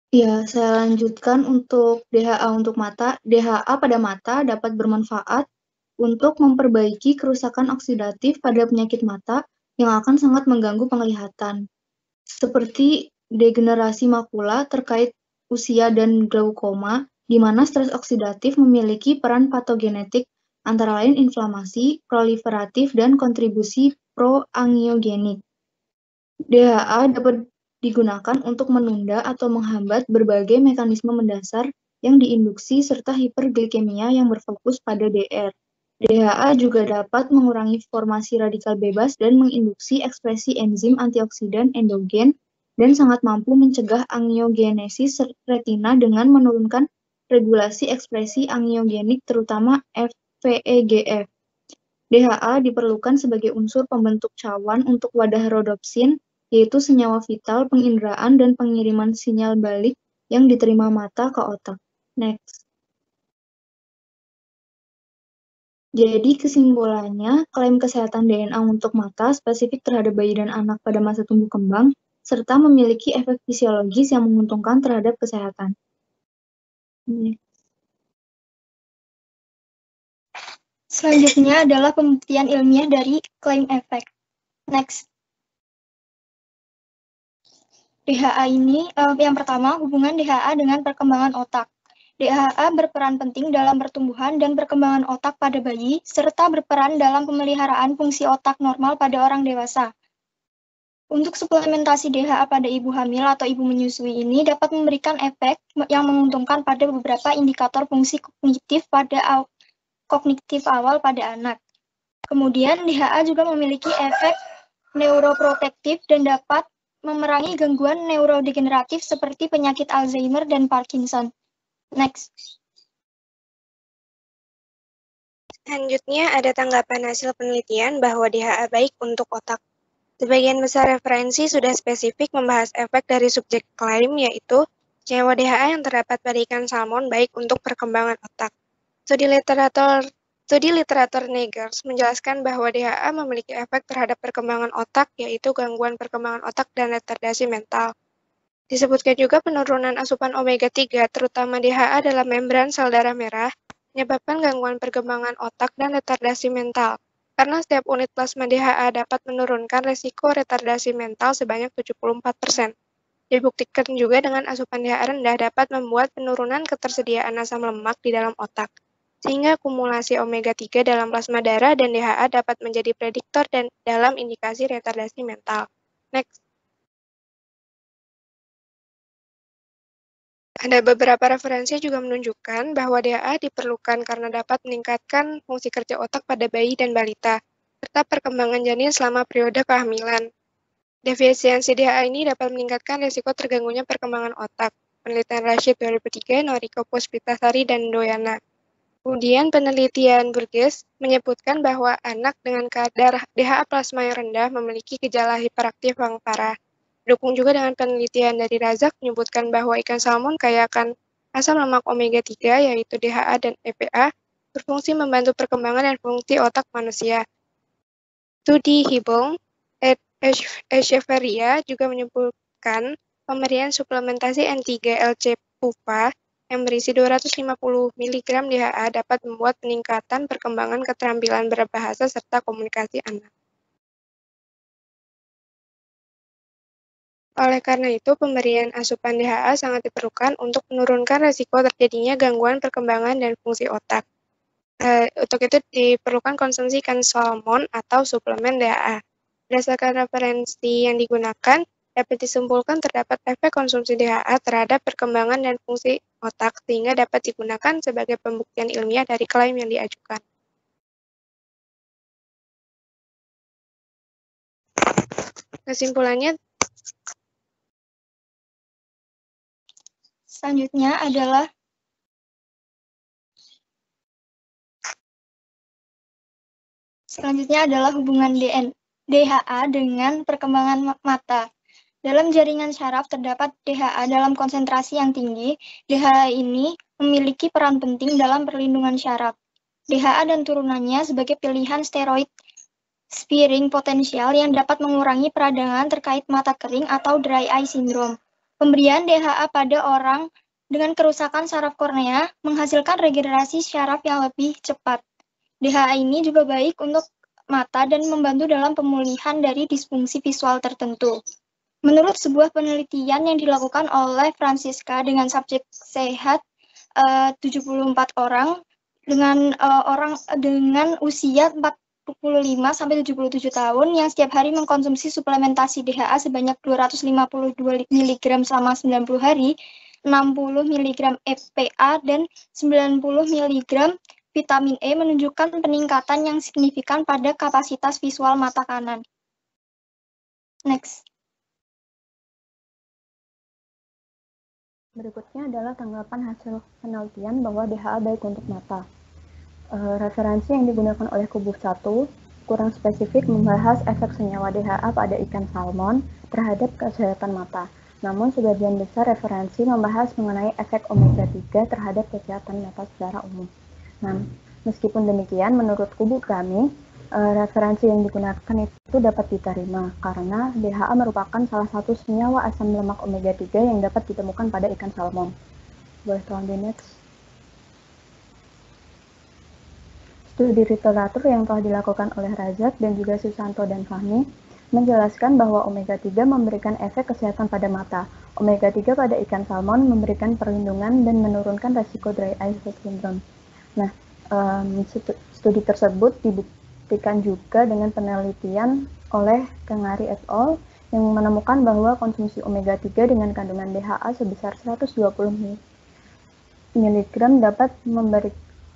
Ya, saya lanjutkan untuk DHA untuk mata. DHA pada mata dapat bermanfaat untuk memperbaiki kerusakan oksidatif pada penyakit mata yang akan sangat mengganggu penglihatan, seperti degenerasi makula terkait usia dan glaukoma, di mana stres oksidatif memiliki peran patogenetik antara lain inflamasi, proliferatif, dan kontribusi proangiogenik. DHA dapat digunakan untuk menunda atau menghambat berbagai mekanisme mendasar yang diinduksi serta hiperglikemia yang berfokus pada DR. DHA juga dapat mengurangi formasi radikal bebas dan menginduksi ekspresi enzim antioksidan endogen dan sangat mampu mencegah angiogenesis retina dengan menurunkan regulasi ekspresi angiogenik terutama VEGF. DHA diperlukan sebagai unsur pembentuk cawan untuk wadah rodopsin, yaitu senyawa vital penginderaan dan pengiriman sinyal balik yang diterima mata ke otak. Next. Jadi kesimpulannya, klaim kesehatan DNA untuk mata spesifik terhadap bayi dan anak pada masa tumbuh kembang, serta memiliki efek fisiologis yang menguntungkan terhadap kesehatan. Selanjutnya adalah pembuktian ilmiah dari klaim efek. Next. DHA ini, yang pertama, hubungan DHA dengan perkembangan otak. DHA berperan penting dalam pertumbuhan dan perkembangan otak pada bayi, serta berperan dalam pemeliharaan fungsi otak normal pada orang dewasa. Untuk suplementasi DHA pada ibu hamil atau ibu menyusui ini dapat memberikan efek yang menguntungkan pada beberapa indikator fungsi kognitif awal pada anak. Kemudian DHA juga memiliki efek neuroprotektif dan dapat memerangi gangguan neurodegeneratif seperti penyakit Alzheimer dan Parkinson. Next. Selanjutnya ada tanggapan hasil penelitian bahwa DHA baik untuk otak. Sebagian besar referensi sudah spesifik membahas efek dari subjek klaim, yaitu senyawa DHA yang terdapat pada ikan salmon baik untuk perkembangan otak. Studi literatur Negers menjelaskan bahwa DHA memiliki efek terhadap perkembangan otak, yaitu gangguan perkembangan otak dan retardasi mental. Disebutkan juga penurunan asupan omega-3, terutama DHA dalam membran sel darah merah, menyebabkan gangguan perkembangan otak dan retardasi mental. Karena setiap unit plasma DHA dapat menurunkan resiko retardasi mental sebanyak 74%. Dibuktikan juga dengan asupan DHA rendah dapat membuat penurunan ketersediaan asam lemak di dalam otak, sehingga akumulasi omega-3 dalam plasma darah dan DHA dapat menjadi prediktor dan dalam indikasi retardasi mental. Next. Ada beberapa referensi juga menunjukkan bahwa DHA diperlukan karena dapat meningkatkan fungsi kerja otak pada bayi dan balita, serta perkembangan janin selama periode kehamilan. Defisiensi DHA ini dapat meningkatkan risiko terganggunya perkembangan otak. Penelitian Rashid 2003, Noriko Puspitasari, dan Doyana. Kemudian penelitian Burgess menyebutkan bahwa anak dengan kadar DHA plasma yang rendah memiliki gejala hiperaktif yang parah. Didukung juga dengan penelitian dari Razak menyebutkan bahwa ikan salmon kaya akan asam lemak omega-3 yaitu DHA dan EPA berfungsi membantu perkembangan dan fungsi otak manusia. Studi Hibong et Echeverria juga menyebutkan pemberian suplementasi N3-LC-PUPA yang berisi 250 mg DHA dapat membuat peningkatan perkembangan keterampilan berbahasa serta komunikasi anak. Oleh karena itu, pemberian asupan DHA sangat diperlukan untuk menurunkan risiko terjadinya gangguan perkembangan dan fungsi otak. Untuk itu diperlukan konsumsi ikan salmon atau suplemen DHA. Berdasarkan referensi yang digunakan, dapat disimpulkan terdapat efek konsumsi DHA terhadap perkembangan dan fungsi otak, sehingga dapat digunakan sebagai pembuktian ilmiah dari klaim yang diajukan. Kesimpulannya, selanjutnya adalah hubungan DHA dengan perkembangan mata. Dalam jaringan syaraf terdapat DHA dalam konsentrasi yang tinggi. DHA ini memiliki peran penting dalam perlindungan syaraf. DHA dan turunannya sebagai pilihan steroid sparing potensial yang dapat mengurangi peradangan terkait mata kering atau dry eye syndrome. Pemberian DHA pada orang dengan kerusakan saraf kornea menghasilkan regenerasi syaraf yang lebih cepat. DHA ini juga baik untuk mata dan membantu dalam pemulihan dari disfungsi visual tertentu. Menurut sebuah penelitian yang dilakukan oleh Francisca dengan subjek sehat 74 orang dengan usia 45 sampai 77 tahun yang setiap hari mengkonsumsi suplementasi DHA sebanyak 252 mg selama 90 hari, 60 mg EPA dan 90 mg vitamin E menunjukkan peningkatan yang signifikan pada kapasitas visual mata kanan. Next. Berikutnya adalah tanggapan hasil penelitian bahwa DHA baik untuk mata. Referensi yang digunakan oleh kubu 1 kurang spesifik membahas efek senyawa DHA pada ikan salmon terhadap kesehatan mata. Namun sebagian besar referensi membahas mengenai efek omega 3 terhadap kesehatan mata secara umum. Nah, meskipun demikian, menurut kubu kami, referensi yang digunakan itu dapat diterima karena DHA merupakan salah satu senyawa asam lemak omega 3 yang dapat ditemukan pada ikan salmon. Boleh tolong di next. Studi literatur yang telah dilakukan oleh Razak dan juga Susanto dan Fahmi menjelaskan bahwa omega 3 memberikan efek kesehatan pada mata. Omega 3 pada ikan salmon memberikan perlindungan dan menurunkan resiko dry eye syndrome. Nah, studi tersebut dibuktikan juga dengan penelitian oleh Kangari et al. Yang menemukan bahwa konsumsi omega 3 dengan kandungan DHA sebesar 120 mg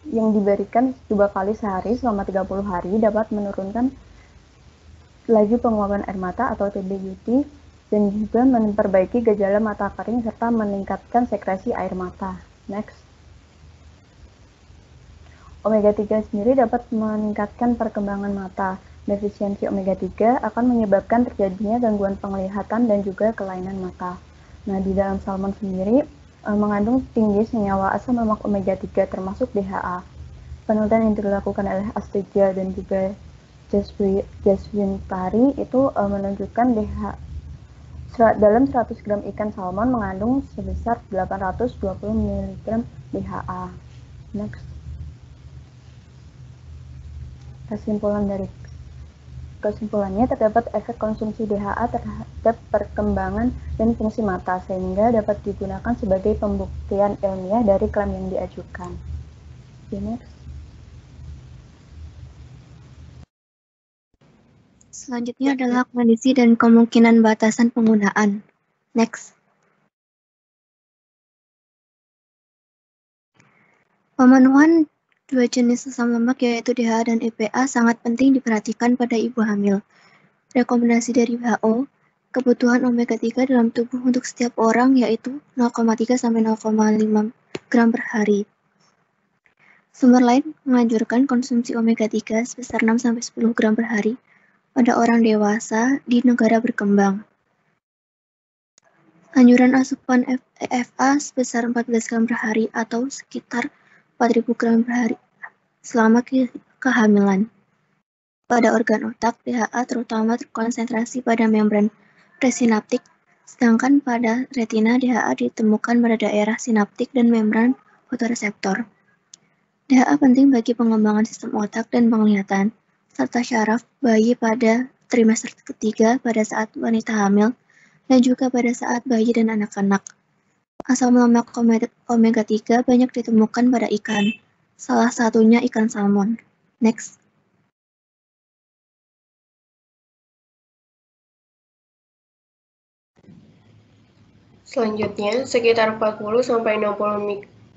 yang diberikan 2 kali sehari selama 30 hari dapat menurunkan laju penguapan air mata atau TBUT dan juga memperbaiki gejala mata kering serta meningkatkan sekresi air mata. Next. Omega 3 sendiri dapat meningkatkan perkembangan mata. Defisiensi omega 3 akan menyebabkan terjadinya gangguan penglihatan dan juga kelainan mata. Nah, di dalam salmon sendiri mengandung tinggi senyawa asam lemak omega 3 termasuk DHA. Penelitian yang dilakukan oleh Astija dan juga Jaswin Tari itu menunjukkan DHA dalam 100 gram ikan salmon mengandung sebesar 820 mg DHA. Next. Kesimpulannya terdapat efek konsumsi DHA terhadap perkembangan dan fungsi mata sehingga dapat digunakan sebagai pembuktian ilmiah dari klaim yang diajukan. Next. Selanjutnya adalah kondisi dan kemungkinan batasan penggunaan. Next. Pemenuhan dua jenis asam lemak yaitu DHA dan EPA sangat penting diperhatikan pada ibu hamil. Rekomendasi dari WHO, kebutuhan omega 3 dalam tubuh untuk setiap orang yaitu 0,3 sampai 0,5 gram per hari. Sumber lain menganjurkan konsumsi omega 3 sebesar 6 sampai 10 gram per hari pada orang dewasa di negara berkembang. Anjuran asupan EFA sebesar 14 gram per hari atau sekitar 4.000 gram per hari selama kehamilan. Pada organ otak, DHA terutama terkonsentrasi pada membran presinaptik, sedangkan pada retina DHA ditemukan pada daerah sinaptik dan membran fotoreseptor. DHA penting bagi pengembangan sistem otak dan penglihatan, serta syaraf bayi pada trimester ketiga pada saat wanita hamil, dan juga pada saat bayi dan anak-anak. Asam lemak omega 3 banyak ditemukan pada ikan, salah satunya ikan salmon. Next. Selanjutnya, sekitar 40-60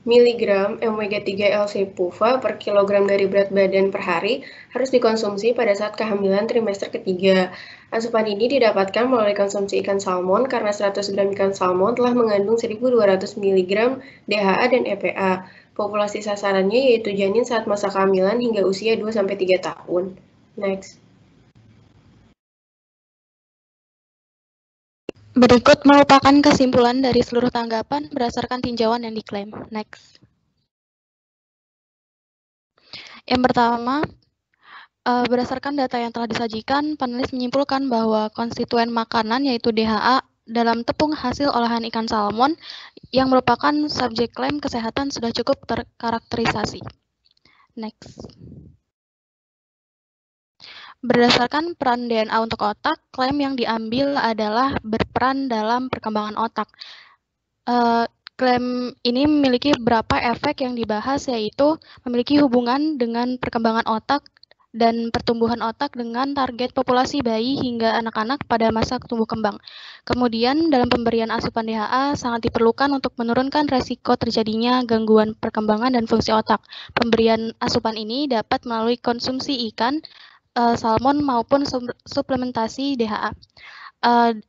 mg omega 3 LC-PUVA per kilogram dari berat badan per hari harus dikonsumsi pada saat kehamilan trimester ketiga. Asupan ini didapatkan melalui konsumsi ikan salmon karena 100 gram ikan salmon telah mengandung 1.200 mg DHA dan EPA. Populasi sasarannya yaitu janin saat masa kehamilan hingga usia 2-3 tahun. Next. Berikut merupakan kesimpulan dari seluruh tanggapan berdasarkan tinjauan yang diklaim. Next. Yang pertama, berdasarkan data yang telah disajikan, panelis menyimpulkan bahwa konstituen makanan yaitu DHA dalam tepung hasil olahan ikan salmon yang merupakan subjek klaim kesehatan sudah cukup terkarakterisasi. Next. Berdasarkan peran DNA untuk otak, klaim yang diambil adalah berperan dalam perkembangan otak. Klaim ini memiliki beberapa efek yang dibahas, yaitu memiliki hubungan dengan perkembangan otak dan pertumbuhan otak dengan target populasi bayi hingga anak-anak pada masa tumbuh kembang. Kemudian, dalam pemberian asupan DHA sangat diperlukan untuk menurunkan resiko terjadinya gangguan perkembangan dan fungsi otak. Pemberian asupan ini dapat melalui konsumsi ikan, salmon maupun suplementasi DHA.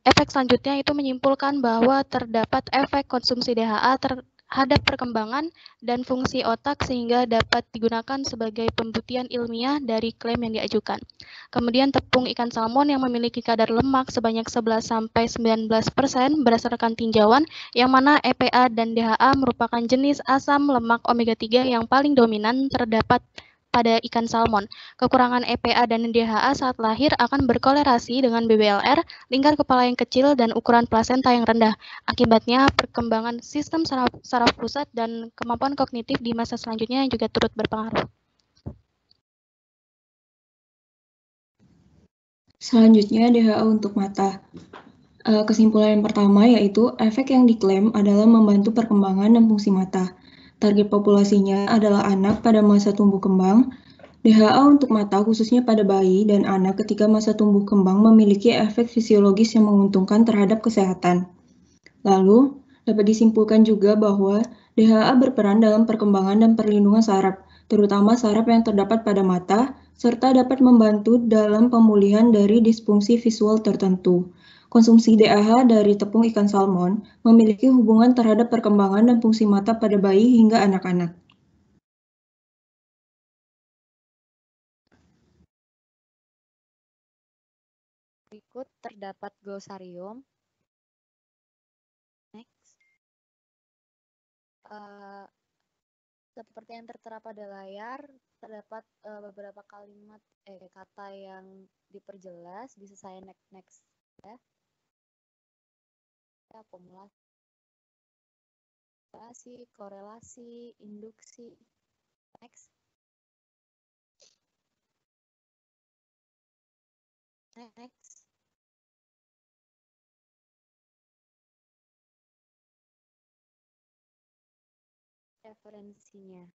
Efek selanjutnya itu menyimpulkan bahwa terdapat efek konsumsi DHA terhadap perkembangan dan fungsi otak sehingga dapat digunakan sebagai pembuktian ilmiah dari klaim yang diajukan. Kemudian tepung ikan salmon yang memiliki kadar lemak sebanyak 11-19% berdasarkan tinjauan, yang mana EPA dan DHA merupakan jenis asam lemak omega 3 yang paling dominan terdapat pada ikan salmon. Kekurangan EPA dan DHA saat lahir akan berkolerasi dengan BBLR, lingkar kepala yang kecil, dan ukuran plasenta yang rendah. Akibatnya, perkembangan sistem saraf pusat dan kemampuan kognitif di masa selanjutnya juga turut berpengaruh. Selanjutnya, DHA untuk mata. Kesimpulan yang pertama yaitu efek yang diklaim adalah membantu perkembangan dan fungsi mata. Target populasinya adalah anak pada masa tumbuh kembang. DHA untuk mata khususnya pada bayi dan anak ketika masa tumbuh kembang memiliki efek fisiologis yang menguntungkan terhadap kesehatan. Lalu, dapat disimpulkan juga bahwa DHA berperan dalam perkembangan dan perlindungan saraf, terutama saraf yang terdapat pada mata, serta dapat membantu dalam pemulihan dari disfungsi visual tertentu. Konsumsi DHA dari tepung ikan salmon memiliki hubungan terhadap perkembangan dan fungsi mata pada bayi hingga anak-anak. Berikut terdapat glosarium. Next. Seperti yang tertera pada layar, terdapat beberapa kalimat kata yang diperjelas. Bisa saya next ya. Akumulasi, korelasi, induksi. Next. Next. Referensinya.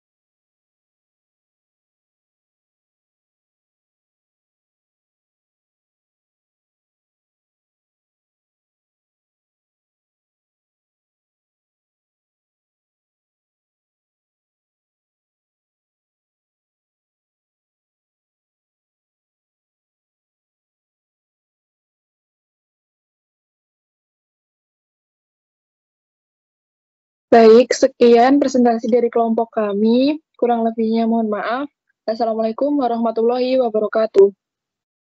Baik, sekian presentasi dari kelompok kami. Kurang lebihnya mohon maaf. Assalamualaikum warahmatullahi wabarakatuh.